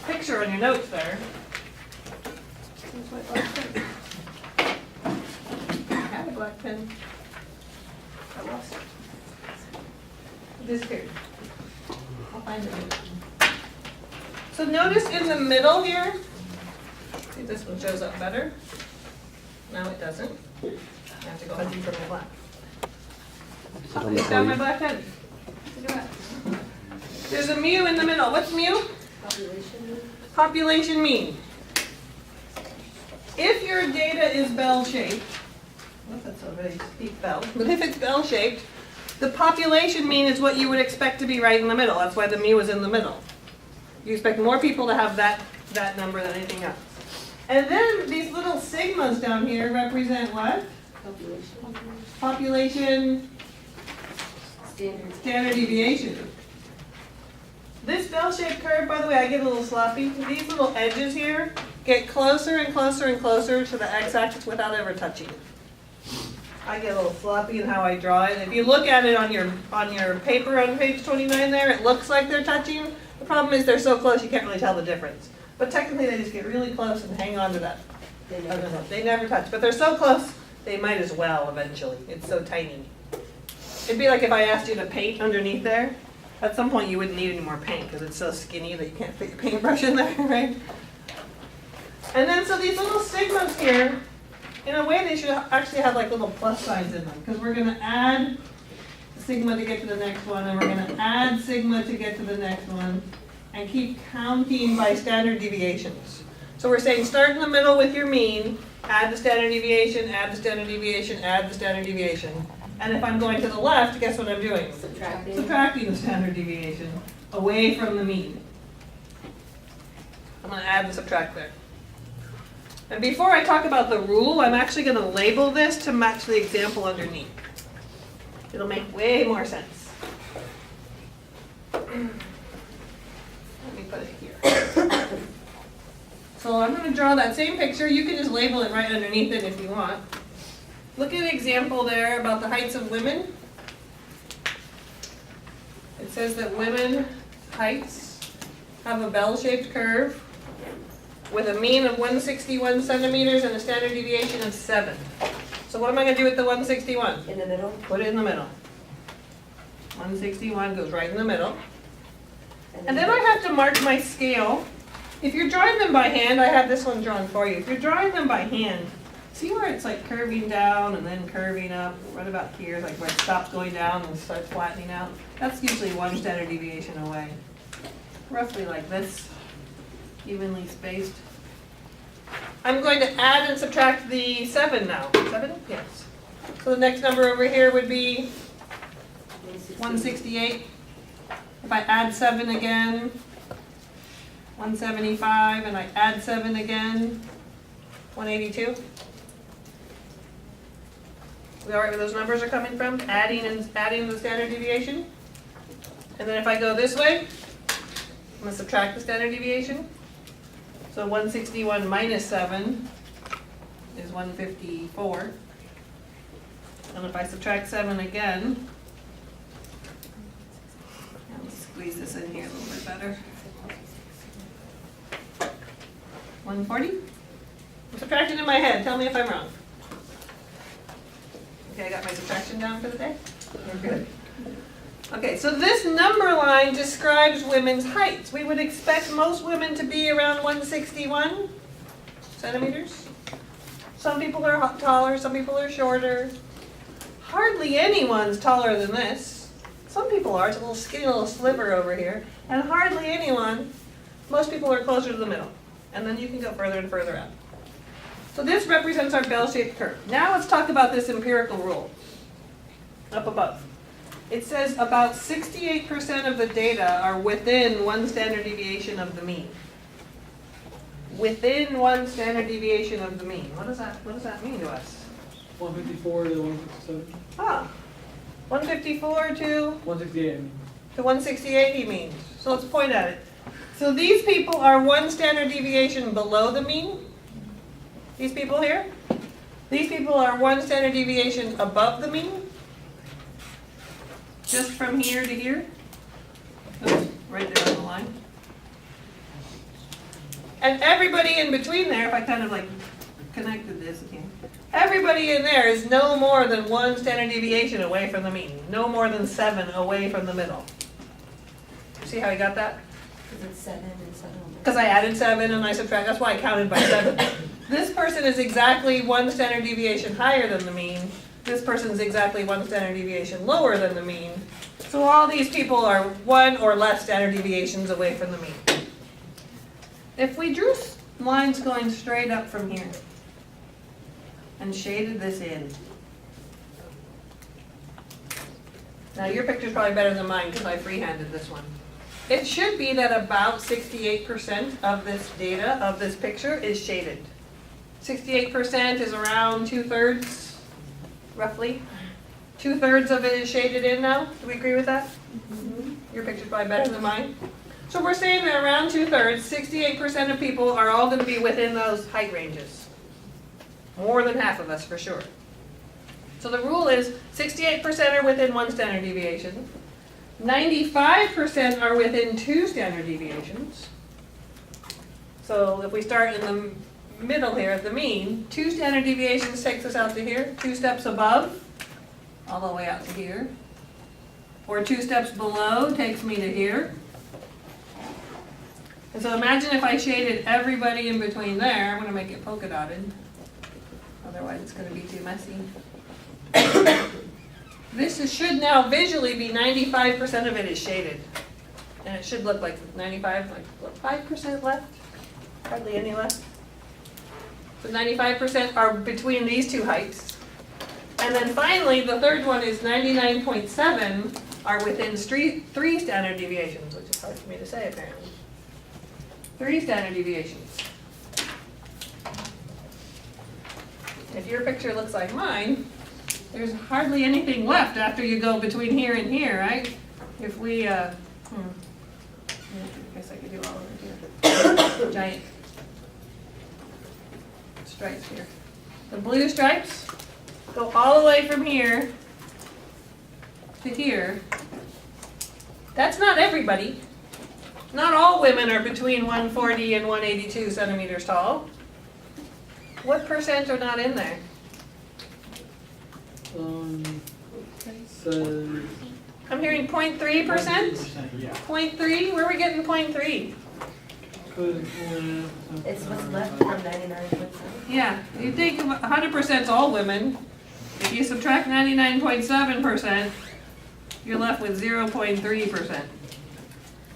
picture on your notes there. Where's my black pen? I had a black pen. I lost it. It disappeared. I'll find it. So notice in the middle here, see if this one shows up better. No, it doesn't. I have to go hunting for my black. I found my black pen. Look at that. There's a mu in the middle. What's mu? Population mean? Population mean. If your data is bell-shaped, that's a very steep bell, but if it's bell-shaped, the population mean is what you would expect to be right in the middle. That's why the mu is in the middle. You expect more people to have that number than anything else. And then these little sigmas down here represent what? Population. Population standard deviation. This bell-shaped curve, by the way, I get a little sloppy. These little edges here get closer and closer and closer to the x-axis without ever touching it. I get a little sloppy in how I draw it. If you look at it on your paper on page 29 there, it looks like they're touching. The problem is they're so close you can't really tell the difference. But technically they just get really close and hang on to that. They never touch, but they're so close they might as well eventually. It's so tiny. It'd be like if I asked you to paint underneath there. At some point you wouldn't need any more paint because it's so skinny that you can't fit your paintbrush in there, right? And then so these little sigmas here, in a way they should actually have like little plus signs in them because we're going to add sigma to get to the next one and we're going to add sigma to get to the next one and keep counting by standard deviations. So we're saying start in the middle with your mean, add the standard deviation, add the standard deviation, add the standard deviation. And if I'm going to the left, guess what I'm doing? Subtracting. Subtracting the standard deviation away from the mean. I'm going to add the subtract there. And before I talk about the rule, I'm actually going to label this to match the example underneath. It'll make way more sense. Let me put it here. So I'm going to draw that same picture. You can just label it right underneath it if you want. Look at the example there about the heights of women. It says that women heights have a bell-shaped curve with a mean of 161 centimeters and a standard deviation of 7. So what am I going to do with the 161? In the middle? Put it in the middle. 161 goes right in the middle. And then I have to mark my scale. If you're drawing them by hand, I have this one drawn for you. If you're drawing them by hand, see where it's like curving down and then curving up, right about here, like where it stops going down and starts flattening out? That's usually 1 standard deviation away. Roughly like this, evenly spaced. I'm going to add and subtract the 7 now. 7? Yes. So the next number over here would be 168. If I add 7 again, 175, and I add 7 again, 182. We all right where those numbers are coming from? Adding the standard deviation. And then if I go this way, I'm going to subtract the standard deviation. So 161 minus 7 is 154. And if I subtract 7 again, I'll squeeze this in here a little bit better. 140? I'm subtracting in my head. Tell me if I'm wrong. Okay, I got my subtraction down for the day? We're good. Okay, so this number line describes women's heights. We would expect most women to be around 161 centimeters. Some people are taller, some people are shorter. Hardly anyone's taller than this. Some people are, it's a little skinny little sliver over here. And hardly anyone, most people are closer to the middle. And then you can go further and further out. So this represents our bell-shaped curve. Now let's talk about this empirical rule up above. It says about 68% of the data are within one standard deviation of the mean. Within one standard deviation of the mean. What does that mean to us? 154 to 167. Ah, 154 to 168, I mean. to 168 he means. So let's point at it. So these people are one standard deviation below the mean. These people here. These people are one standard deviation above the mean. Just from here to here. Oops, right there on the line. And everybody in between there, if I kind of like connected this again, everybody in there is no more than one standard deviation away from the mean. No more than 7 away from the middle. See how I got that? Because it's 7 and 7. Because I added 7 and I subtract, that's why I counted by 7. This person is exactly one standard deviation higher than the mean. This person is exactly one standard deviation lower than the mean. So all these people are one or less standard deviations away from the mean. If we drew lines going straight up from here and shaded this in. Now your picture's probably better than mine because I freehanded this one. It should be that about 68% of this data, of this picture, is shaded. 68% is around 2/3. Roughly. 2/3 of it is shaded in now. Do we agree with that? Mm-hmm. Your picture's probably better than mine. So we're saying that around 2/3, 68% of people are all going to be within those height ranges. More than half of us for sure. So the rule is 68% are within one standard deviation. 95% are within 2 standard deviations. So if we start in the middle here at the mean, 2 standard deviations takes us out to here, 2 steps above, all the way out to here. Or 2 steps below takes me to here. And so imagine if I shaded everybody in between there. I'm going to make it polka dotted. Otherwise it's going to be too messy. This should now visually be 95% of it is shaded. And it should look like 95, like what, 5% left? Hardly any left. So 95% are between these two heights. And then finally, the third one is 99.7 are within 3 standard deviations, which is hard for me to say apparently. 3 standard deviations. If your picture looks like mine, there's hardly anything left after you go between here and here, right? If we, I guess I could do all of it here. Giant stripes here. The blue stripes go all the way from here to here. That's not everybody. Not all women are between 140 and 182 centimeters tall. What percent are not in there? Says I'm hearing 0.3%? yeah. 0.3? Where are we getting 0.3? It's what's left from 99.7. Yeah, you think 100% is all women. If you subtract 99.7%, you're left with 0.3%.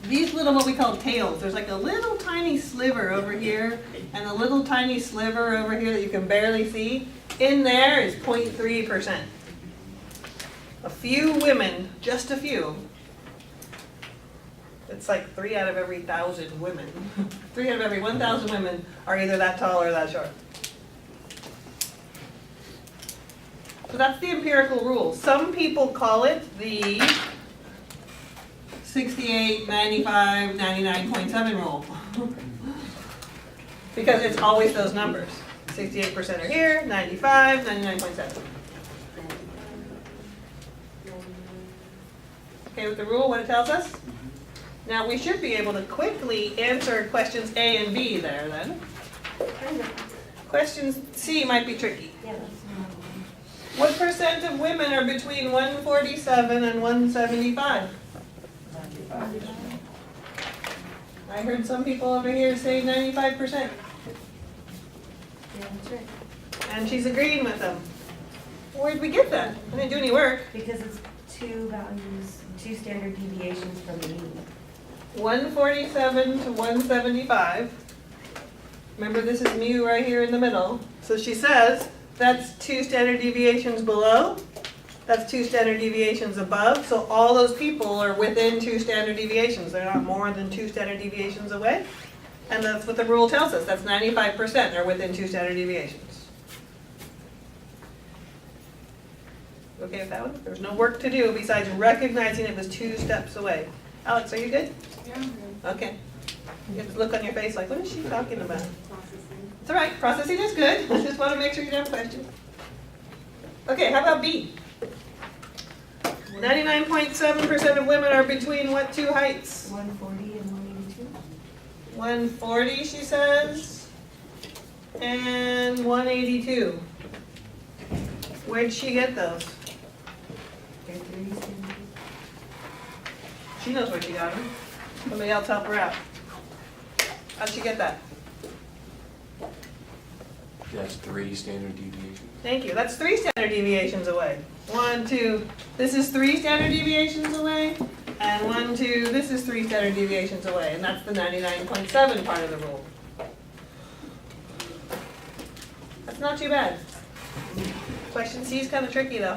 these little, what we call tails, there's like a little tiny sliver over here and a little tiny sliver over here that you can barely see. In there is 0.3%. A few women, just a few. It's like 3 out of every 1,000 women. 3 out of every 1,000 women are either that tall or that short. So that's the empirical rule. Some people call it the 68, 95, 99.7 rule. Because it's always those numbers. 68% are here, 95, 99.7. Okay with the rule, what it tells us? Now we should be able to quickly answer questions A and B there then. Kind of. Question C might be tricky. Yeah, that's not. What percent of women are between 147 and 175? I heard some people over here say 95%. Yeah, that's right. And she's agreeing with them. Where'd we get that? I didn't do any work. Because it's two values, two standard deviations from the mean. 147 to 175. Remember, this is mu right here in the middle. So she says that's 2 standard deviations below. That's 2 standard deviations above. So all those people are within 2 standard deviations. They're not more than 2 standard deviations away. And that's what the rule tells us. That's 95% are within 2 standard deviations. Okay with that one? There's no work to do besides recognizing it was 2 steps away. Alex, are you good? Yeah, I'm good. Okay. You get the look on your face like, what is she talking about? It's all right, processing is good. I just want to make sure you don't have questions. Okay, how about B? 99.7% of women are between what 2 heights? 140 and 182. 140, she says, and 182. Where'd she get those? They're 3 standard. She knows where she got them. Somebody else help her out. How'd she get that? That's 3 standard deviations. Thank you. That's 3 standard deviations away. 1, 2. This is 3 standard deviations away. And 1, 2. This is 3 standard deviations away. And that's the 99.7 part of the rule. That's not too bad. Question C is kind of tricky though.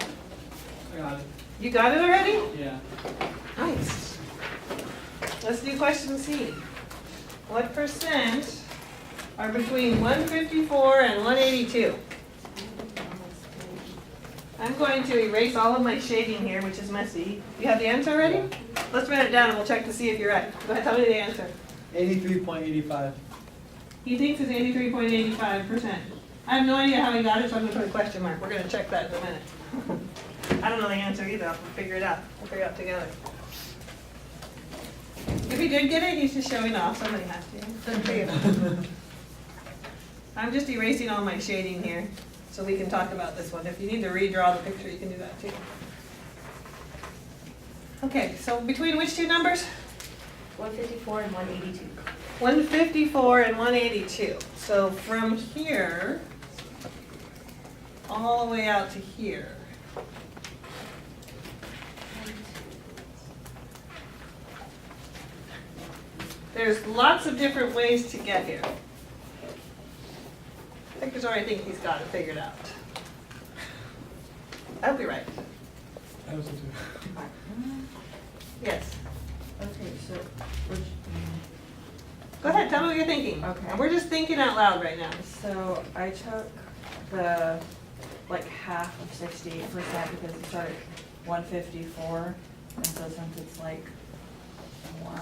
I got it. You got it already? Yeah. Nice. Let's do question C. What percent are between 154 and 182? I'm going to erase all of my shading here, which is messy. You have the answer already? Let's write it down and we'll check to see if you're right. Go ahead, tell me the answer. 83.85. He thinks it's 83.85%. I have no idea how he got it, so I'm going to put a question mark. We're going to check that in a minute. I don't know the answer either. I'll figure it out. We'll figure it out together. If he did get it, he's just showing off. Somebody has to. Doesn't pay enough. I'm just erasing all my shading here so we can talk about this one. If you need to redraw the picture, you can do that too. Okay, so between which 2 numbers? 154 and 182. 154 and 182. So from here all the way out to here. There's lots of different ways to get here. I think there's already think he's got it figured out. I'll be right. I was too. Yes. Okay, so, which, Go ahead, tell me what you're thinking. Okay. We're just thinking out loud right now. so I took the, like, half of 68% because it started 154, and so since it's like 1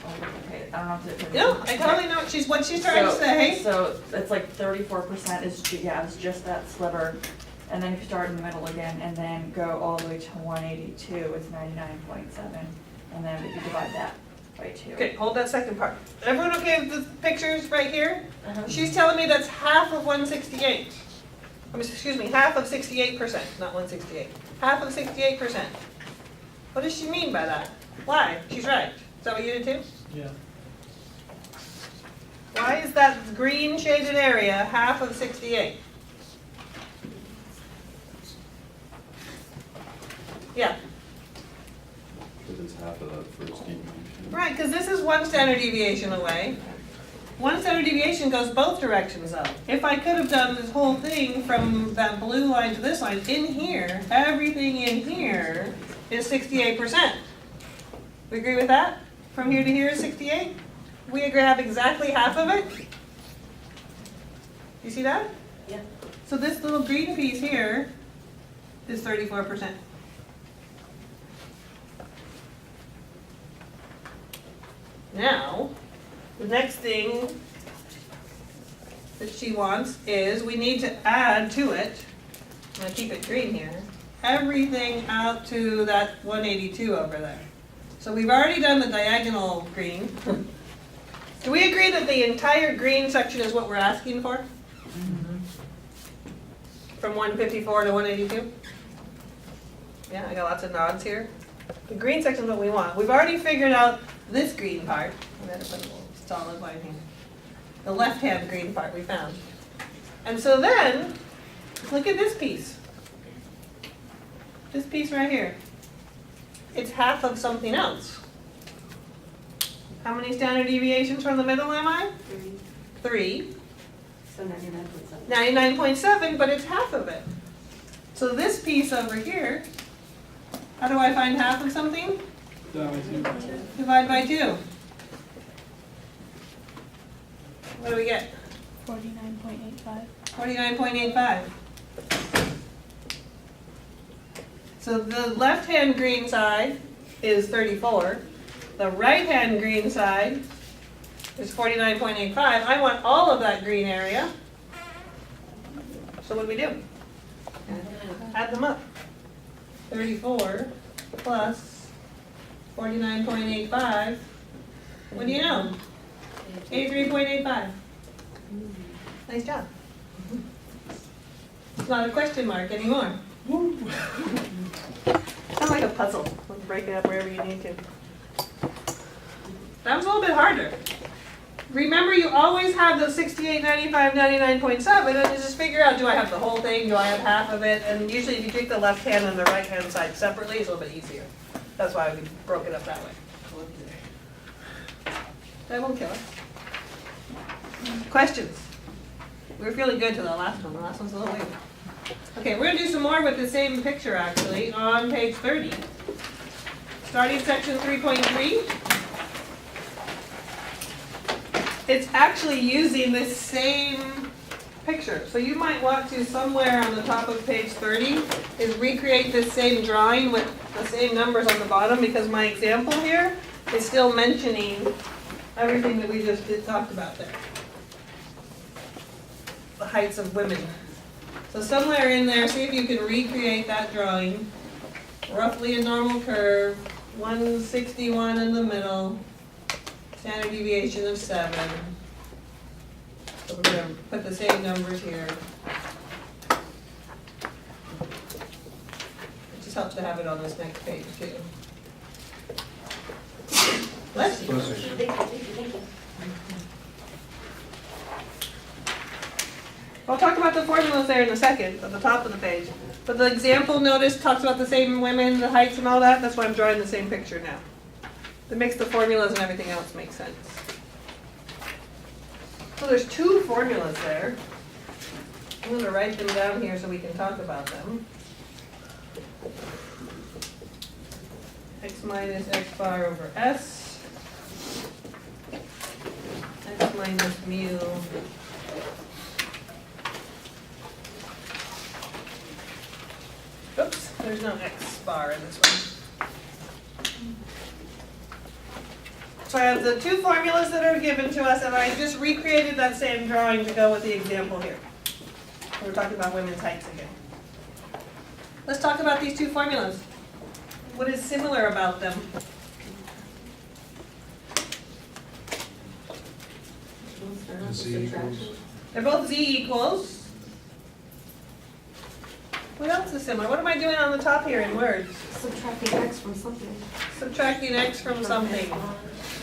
over, okay, I don't know if it's. No, I totally know what she's trying to say. So it's like 34% is, yeah, it's just that sliver, and then if you start in the middle again, and then go all the way to 182, it's 99.7, and then if you divide that by 2. Okay, hold that second part. Everyone okay with the pictures right here? Uh-huh. She's telling me that's half of 168. Excuse me, half of 68%, not 168. Half of 68%. What does she mean by that? Why? She's right. Is that what you did too? Yeah. Why is that green shaded area half of 68? Yeah. Because it's half of that first deviation. Right, because this is one standard deviation away. One standard deviation goes both directions up. If I could have done this whole thing from that blue line to this line, in here, everything in here is 68%. We agree with that? From here to here is 68? We agree have exactly half of it? You see that? Yeah. So this little green piece here is 34%. Now, the next thing that she wants is we need to add to it, I'm gonna keep it green here, everything out to that 182 over there. So we've already done the diagonal green. Do we agree that the entire green section is what we're asking for? From 154 to 182? Yeah, I got lots of nods here. The green section is what we want. We've already figured out this green part. I'm gonna put a little solid line here. The left-hand green part we found. And so then, look at this piece. This piece right here. It's half of something else. How many standard deviations from the middle am I? 3. So 99.7. 99.7, but it's half of it. So this piece over here, how do I find half of something? Divide by 2. What do we get? 49.85. 49.85. So the left-hand green side is 34. The right-hand green side is 49.85. I want all of that green area. So what do we do? Add them up. 34 plus 49.85. What do you know? 83.85. Nice job. It's not a question mark anymore. Sounds like a puzzle. Let's break it up wherever you need to. That was a little bit harder. Remember, you always have the 68, 95, 99.7, and you just figure out, do I have the whole thing? Do I have half of it? And usually if you treat the left hand and the right hand side separately, it's a little bit easier. That's why we broke it up that way. That won't kill us. Questions? We were feeling good to the last one. The last one's a little weird. Okay, we're going to do some more with the same picture, actually, on page 30. Starting section 3.3. It's actually using this same picture. So you might want to, somewhere on the top of page 30, is recreate this same drawing with the same numbers on the bottom, because my example here is still mentioning everything that we just talked about there. The heights of women. So somewhere in there, see if you can recreate that drawing. Roughly a normal curve, 161 in the middle, standard deviation of 7. So we're going to put the same numbers here. It just helps to have it on this next page too. Bless you. Thank you. I'll talk about the formulas there in a second, at the top of the page. But the example, notice, talks about the same women, the heights and all that. That's why I'm drawing the same picture now. That makes the formulas and everything else make sense. So there's 2 formulas there. I'm going to write them down here so we can talk about them. X minus x bar over s. X minus mu. Oops, there's no x bar in this one. So I have the 2 formulas that are given to us, and I just recreated that same drawing to go with the example here. We're talking about women's heights again. Let's talk about these 2 formulas. What is similar about them? Z equals. They're both z equals. What else is similar? What am I doing on the top here in words? Subtracting x from something. Subtracting x from something.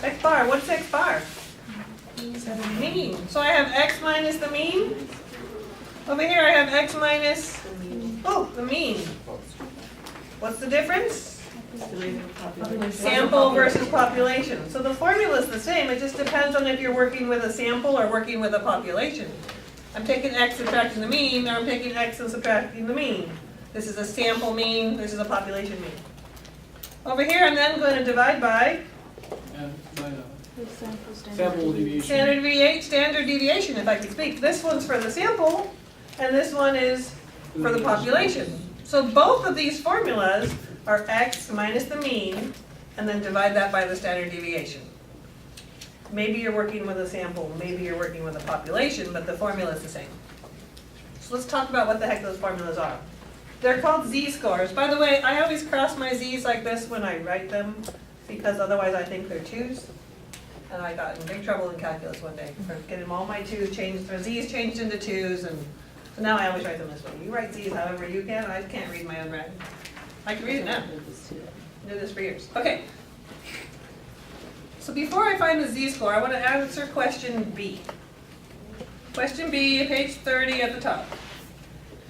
X bar, what's x bar? Mean. So I have x minus the mean. Over here I have x minus, oh, the mean. What's the difference? Sample versus population. So the formula is the same, it just depends on if you're working with a sample or working with a population. I'm taking X, subtracting the mean, or I'm taking X and subtracting the mean. This is a sample mean, this is a population mean. Over here, I'm then going to divide by And by, The sample sample deviation. standard deviation, if I can speak. This one's for the sample, and this one is for the population. So both of these formulas are X minus the mean, and then divide that by the standard deviation. Maybe you're working with a sample, maybe you're working with a population, but the formula is the same. So let's talk about what the heck those formulas are. They're called z-scores. By the way, I always cross my z's like this when I write them, because otherwise I think they're 2's. And I got in big trouble in calculus one day for getting all my 2's changed, or z's changed into 2's, and so now I always write them this way. You write z's however you can. I can't read my own writing. I can read it now. I did this for years. Okay. So before I find the z-score, I want to answer question B. Question B, page 30 at the top.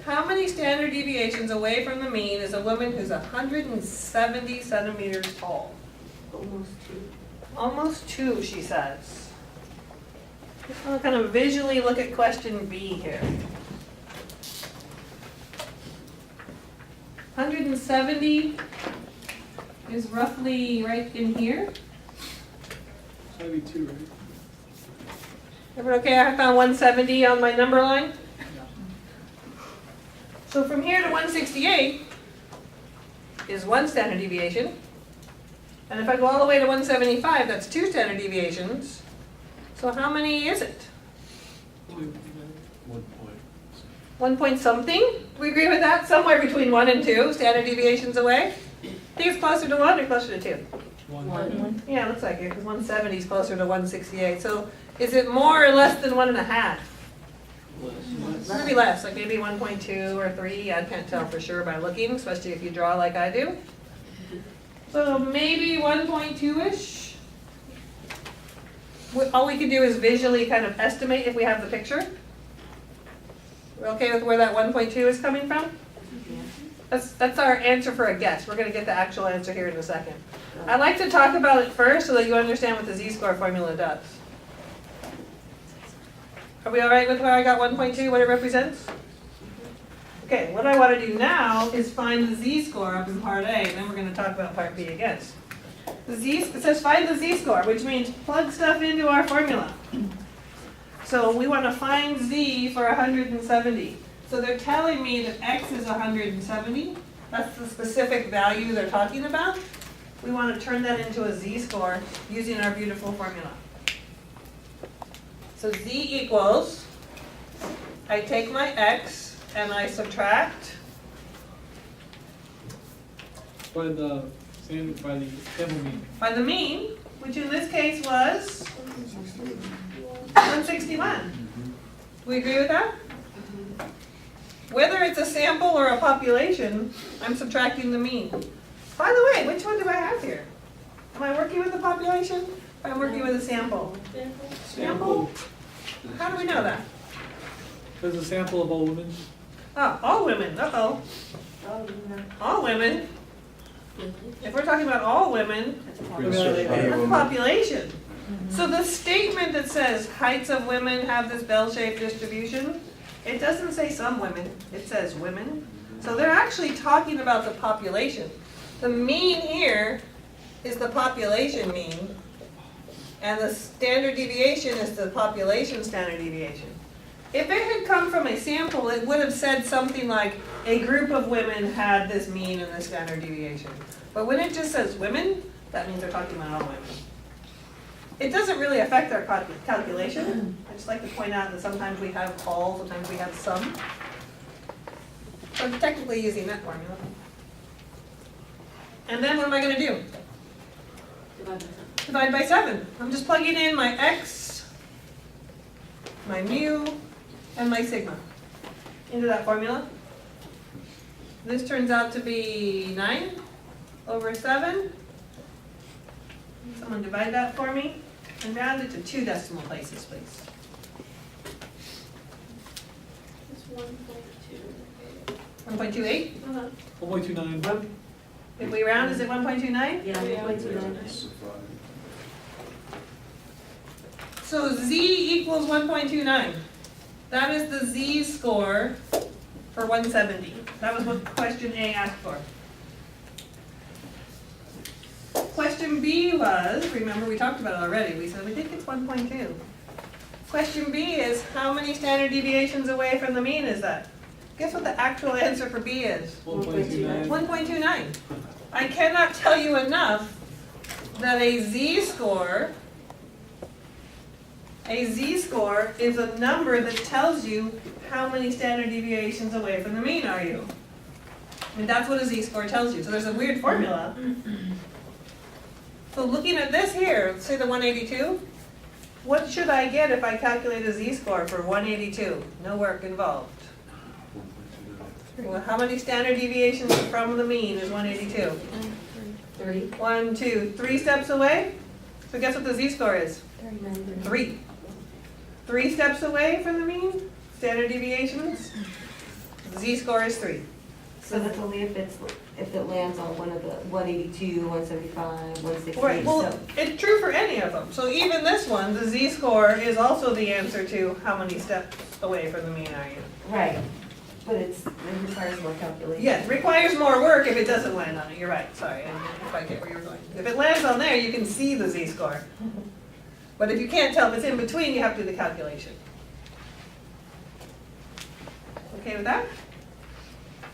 How many standard deviations away from the mean is a woman who's 170 centimeters tall? Almost 2. Almost 2, she says. Just want to kind of visually look at question B here. 170 is roughly right in here. So that'd be 2, right? Everyone okay? I found 170 on my number line. So from here to 168 is 1 standard deviation. And if I go all the way to 175, that's 2 standard deviations. So how many is it? 1 point. 1 point something? Do we agree with that? Somewhere between 1 and 2 standard deviations away? Think it's closer to 1 or closer to 2? 1. Yeah, it looks like it, because 170 is closer to 168. So is it more or less than 1.5? Maybe less, like maybe 1.2 or 3. I can't tell for sure by looking, especially if you draw like I do. So maybe 1.2-ish. All we can do is visually kind of estimate if we have the picture. We're okay with where that 1.2 is coming from? That's our answer for a guess. We're going to get the actual answer here in a second. I'd like to talk about it first so that you understand what the z-score formula does. Are we all right with where I got 1.2, what it represents? Okay, what I want to do now is find the z-score up in part A, and then we're going to talk about part B again. It says find the z-score, which means plug stuff into our formula. So we want to find z for 170. So they're telling me that x is 170. That's the specific value they're talking about. We want to turn that into a z-score using our beautiful formula. So z equals, I take my x and I subtract By the sample mean. by the mean, which in this case was 161. Do we agree with that? Whether it's a sample or a population, I'm subtracting the mean. By the way, which one do I have here? Am I working with the population or am I working with a sample? Sample? How do we know that? There's a sample of all women. Oh, all women, uh-oh. All women. If we're talking about all women, that's a population. So the statement that says heights of women have this bell-shaped distribution, it doesn't say some women, it says women. So they're actually talking about the population. The mean here is the population mean, and the standard deviation is the population standard deviation. If it had come from a sample, it would have said something like, a group of women had this mean and this standard deviation. But when it just says women, that means they're talking about all women. It doesn't really affect our calculation. I just like to point out that sometimes we have all, sometimes we have some. So I'm technically using that formula. And then what am I going to do? Divide by 7. I'm just plugging in my x, my mu, and my sigma into that formula. This turns out to be 9 over 7. Someone divide that for me and round it to 2 decimal places, please. It's 1.2. 1.28? 1.29. If we round, is it 1.29? Yeah, Yeah. 1.29. So Z equals 1.29. That is the Z score for 170. That was what question A asked for. Question B was, remember we talked about it already, we said we think it's 1.2. Question B is, how many standard deviations away from the mean is that? Guess what the actual answer for B is? 1.29. 1.29. I cannot tell you enough that a Z-score is a number that tells you how many standard deviations away from the mean are you. I mean, that's what a Z-score tells you. So there's a weird formula. So looking at this here, say the 182, what should I get if I calculate a Z-score for 182? No work involved. Well, how many standard deviations from the mean is 182? 3. 1, 2, 3 steps away? So guess what the Z-score is? 39. 3. 3 steps away from the mean? Standard deviations? Z-score is 3. So that's only if it lands on one of the 182, 175, 168. Right, well, So it's true for any of them. So even this one, the Z-score is also the answer to how many steps away from the mean are you? right, but it requires more calculation. Yes, requires more work if it doesn't land on it. You're right, sorry, I didn't quite get where you were going. If it lands on there, you can see the Z-score. But if you can't tell if it's in between, you have to do the calculation. Okay with that?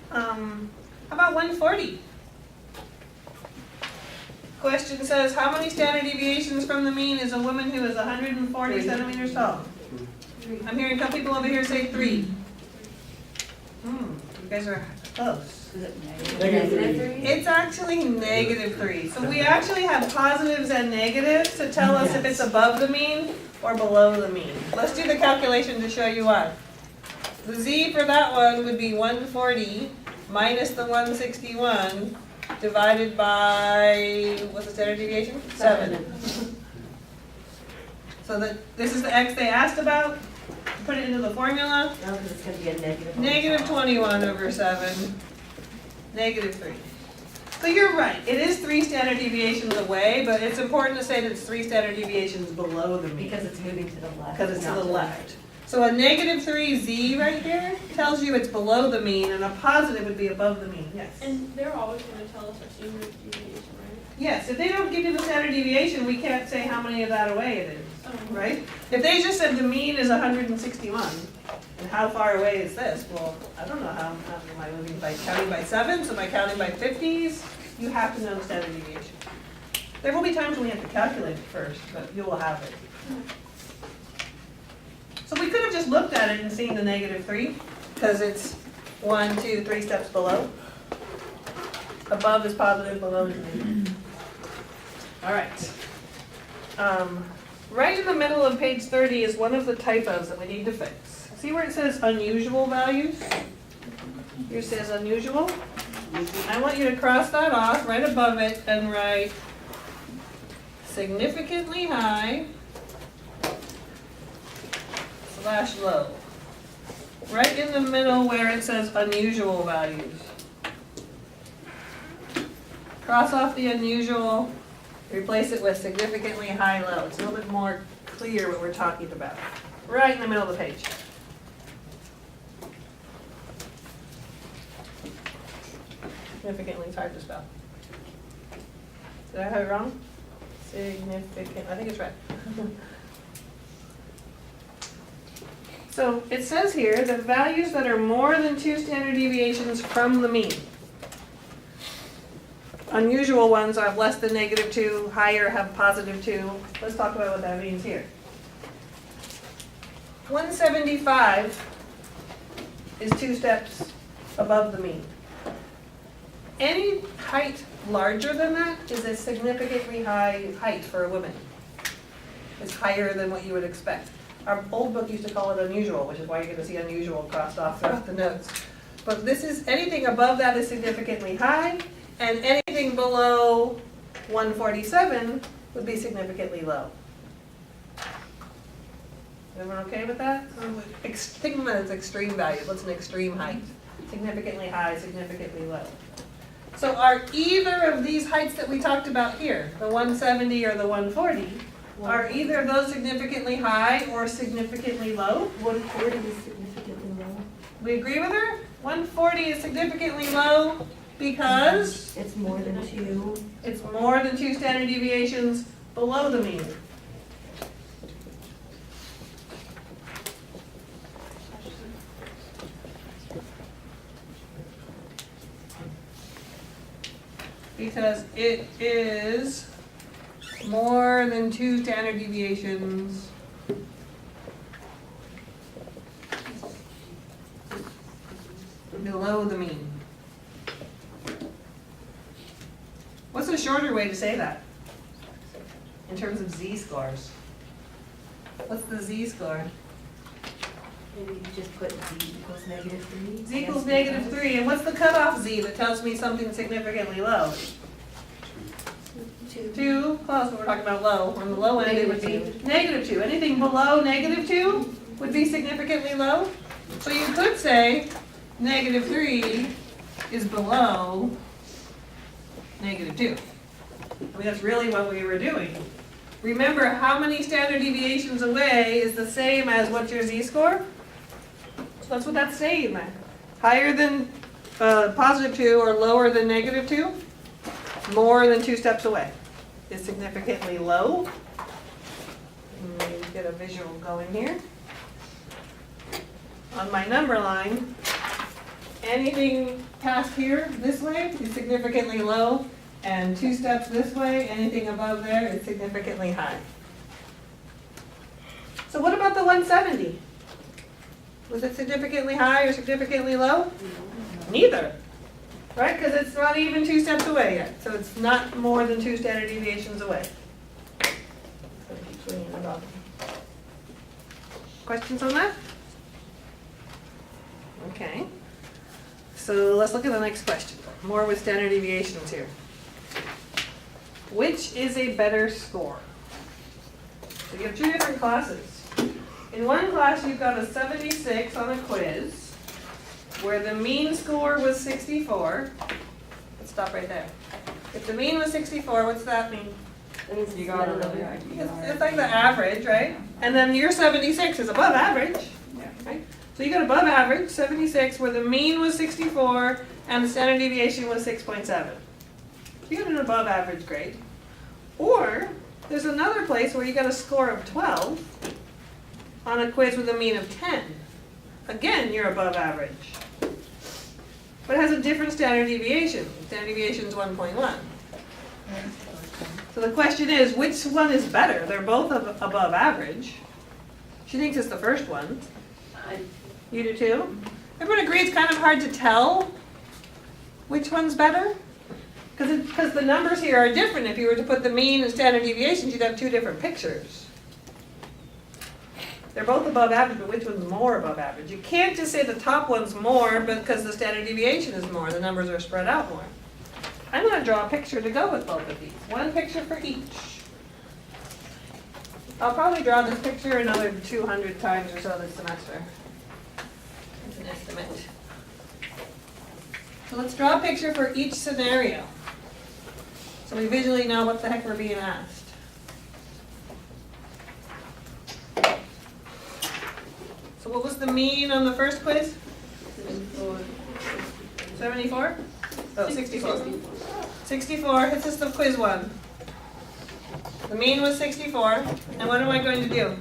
How about 140? Question says, how many standard deviations from the mean is a woman who is 140 3. centimeters tall? I'm hearing some people over here say 3. You guys are close. Is it negative? Negative 3. It's actually -3. So we actually have positives and negatives to tell us if it's above the mean or below the mean. Let's do the calculation to show you why. The Z for that one would be 140 minus the 161 divided by, what's the standard deviation? 7. So this is the X they asked about. Put it into the formula. No, because it's going to be a negative. Negative 21 over 7, negative 3. So you're right, it is 3 standard deviations away, but it's important to say that it's 3 standard deviations below the mean. Because it's moving to the left. Because it's to not the left. So a negative 3Z right here tells you it's below the mean, and a positive would be above the mean, yes. And they're always gonna tell us our standard deviation, right? Yes, if they don't give you the standard deviation, we can't say how many of that away it is, right? If they just said the mean is 161, and how far away is this? Well, I don't know how am I moving by counting by 7s, am I counting by 50s? You have to know the standard deviation. There will be times when we have to calculate it first, but you will have it. So we could have just looked at it and seen the -3, because it's 1, 2, 3 steps below. Above is positive, below is negative. All right. Right in the middle of page 30 is one of the typos that we need to fix. See where it says unusual values? Here it says unusual. I want you to cross that off right above it and write significantly high / low. Right in the middle where it says unusual values. Cross off the unusual, replace it with significantly high low. It's a little bit more clear what we're talking about. Right in the middle of the page. Significantly is hard to spell. Did I have it wrong? Significant, I think it's right. So it says here that values that are more than 2 standard deviations from the mean. Unusual ones have less than -2, higher have +2. Let's talk about what that means here. 175 is 2 steps above the mean. Any height larger than that is a significantly high height for a woman. It's higher than what you would expect. Our old book used to call it unusual, which is why you're going to see unusual crossed off throughout the notes. But this is, anything above that is significantly high, and anything below 147 would be significantly low. Everyone okay with that? Think of it as extreme values. What's an extreme height? Significantly high, significantly low. So are either of these heights that we talked about here, the 170 or the 140, are either of those significantly high or significantly low? 140 is significantly low. We agree with her? 140 is significantly low because It's more than 2. it's more than 2 standard deviations below the mean. Because it is more than 2 standard deviations below the mean. What's a shorter way to say that? In terms of z-scores. What's the z-score? Maybe you just put z equals -3. Z equals -3, and what's the cutoff z that tells me something significantly low? 2, close, but we're talking about low. On the low end, it would be -2. Anything below -2 would be significantly low. So you could say -3 is below -2. I mean, that's really what we were doing. Remember, how many standard deviations away is the same as what's your z-score? That's what that's saying there. Higher than +2 or lower than -2, more than 2 steps away is significantly low. Let me get a visual going here. On my number line, anything past here, this way, is significantly low, and 2 steps this way, anything above there is significantly high. So what about the 170? Was it significantly high or significantly low? Neither, right? Because it's not even 2 steps away yet, so it's not more than 2 standard deviations away. So it keeps swinging it up. Questions on that? Okay. So let's look at the next question. More with standard deviations here. Which is a better score? So you have 2 different classes. In one class, you've got a 76 on a quiz, where the mean score was 64. Let's stop right there. If the mean was 64, what's that mean? That means You got it middle of really the- hard. It's like the average, right? And then your 76 is above average. Yeah. Right? So you got above average, 76, where the mean was 64 and the standard deviation was 6.7. You got an above average grade. Or there's another place where you got a score of 12 on a quiz with a mean of 10. Again, you're above average. But it has a different standard deviation. Standard deviation is 1.1. So the question is, which one is better? They're both above average. She thinks it's the first one. You do too? Everyone agrees it's kind of hard to tell which one's better? Because the numbers here are different. If you were to put the mean and standard deviations, you'd have 2 different pictures. They're both above average, but which one's more above average? You can't just say the top one's more because the standard deviation is more. The numbers are spread out more. I'm going to draw a picture to go with both of these. One picture for each. I'll probably draw this picture another 200 times or so this semester. It's an estimate. So let's draw a picture for each scenario, so we visually know what the heck we're being asked. So what was the mean on the first quiz? 74? Oh, 64. 64, this is the quiz one. The mean was 64, and what am I going to do?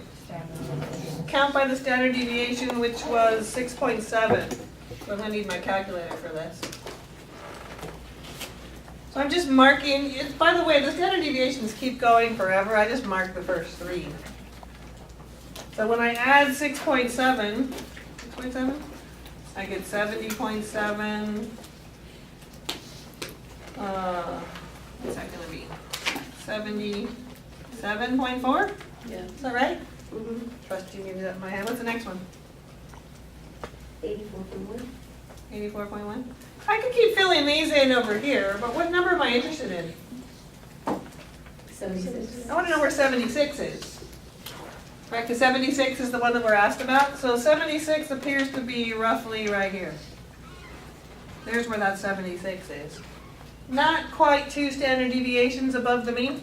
Count by the standard deviation, which was 6.7. So I'm going to need my calculator for this. So I'm just marking, by the way, the standard deviations keep going forever. I just marked the first 3. So when I add 6.7, I get 70.7. What's that going to be? 77.4? Yeah. Is that right? Mm-hmm. Trust you knew that in my head. What's the next one? 84.1. 84.1? I could keep filling these in over here, but what number am I interested in? 76. I want to know where 76 is. Right, because 76 is the one that we're asked about. So 76 appears to be roughly right here. There's where that 76 is. not quite 2 standard deviations above the mean?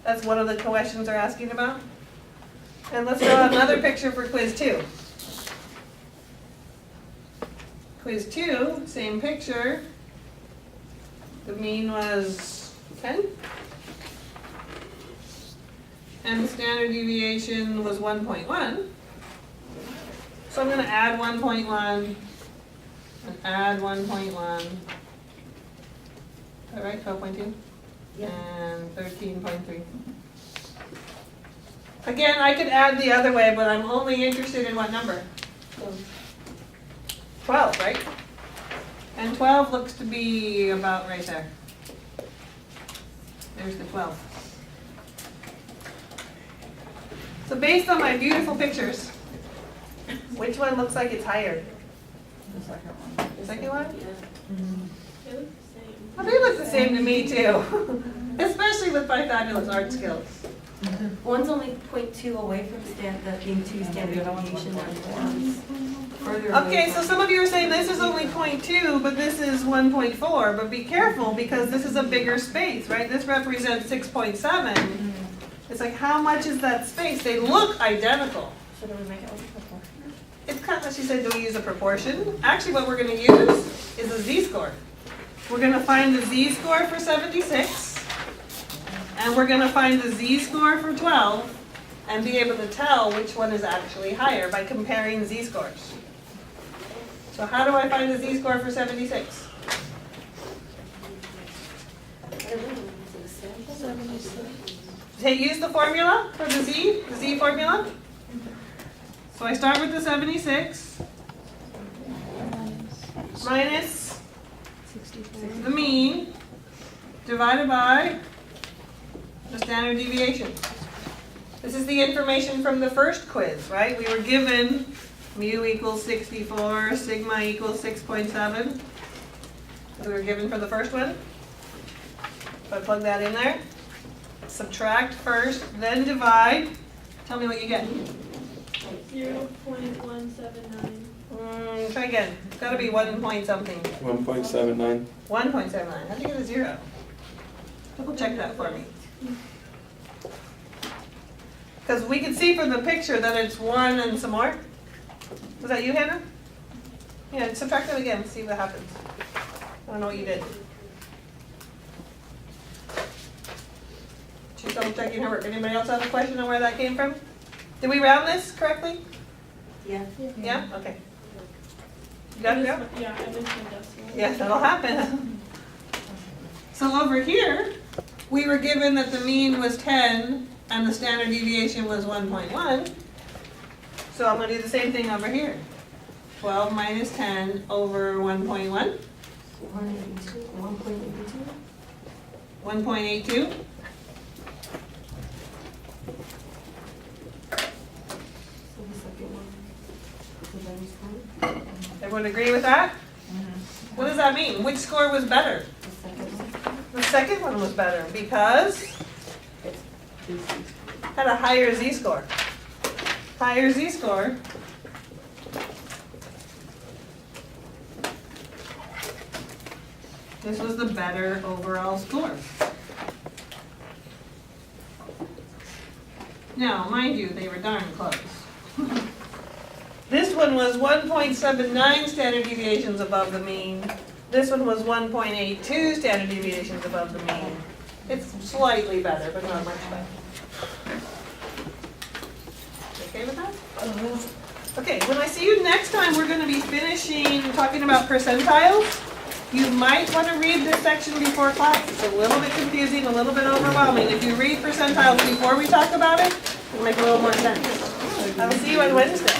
That's one of the questions they're asking about. And let's draw another picture for quiz 2. Quiz 2, same picture. The mean was 10. And the standard deviation was 1.1. So I'm going to add 1.1 and add 1.1. Is that right? 12.2? Yeah. And 13.3. Again, I could add the other way, but I'm only interested in what number? 12, right? And 12 looks to be about right there. There's the 12. So based on my beautiful pictures, which one looks like it's higher? The second one. The second one? They look the same. Well, they look the same to me too, especially with my fabulous art skills. One's only 0.2 away from being 2 standard deviation, and one's further away. Okay, so from- some of you are saying this is only 0.2, but this is 1.4, but be careful because this is a bigger space, right? This represents 6.7. It's like, how much is that space? They look identical. So do we make it like a proportion? It's kind of, she said, do we use a proportion? Actually, what we're going to use is a z-score. We're going to find the z-score for 76, and we're going to find the z-score for 12, and be able to tell which one is actually higher by comparing z-scores. So how do I find the z-score for 76? Use the formula for the z formula. So I start with the 76 minus the mean divided by the standard deviation. This is the information from the first quiz, right? We were given mu equals 64, sigma equals 6.7. We were given for the first one. So I plug that in there. Subtract first, then divide. Tell me what you get. 0.179. Try again. It's got to be 1 point something. 1.79. 1.79. How'd you get a 0? Double check that for me. Because we can see from the picture that it's 1 and some more. Was that you, Hannah? Yeah, subtract them again. See what happens. I don't know what you did. She's double checking her work. Anybody else have a question on where that came from? Did we round this correctly? Yeah. Yeah? Okay. You got it, yeah? Yeah, I missed my decimal. Yes, that'll happen. So over here, we were given that the mean was 10 and the standard deviation was 1.1. So I'm going to do the same thing over here. 12 minus 10 over 1.1. 1.82. 1.82. So the second one. So that is fine. Everyone agree with that? What does that mean? Which score was better? The second one. The second one was better because It's 2C. had a higher z-score. Higher z-score. This was the better overall score. Now, mind you, they were darn close. This one was 1.79 standard deviations above the mean. This one was 1.82 standard deviations above the mean. It's slightly better, but not much better. Okay with that? Okay, when I see you next time, we're going to be finishing talking about percentiles. You might want to read this section before class. It's a little bit confusing, a little bit overwhelming. If you read percentiles before we talk about it, it'll make a little more sense. I will see you on Wednesday.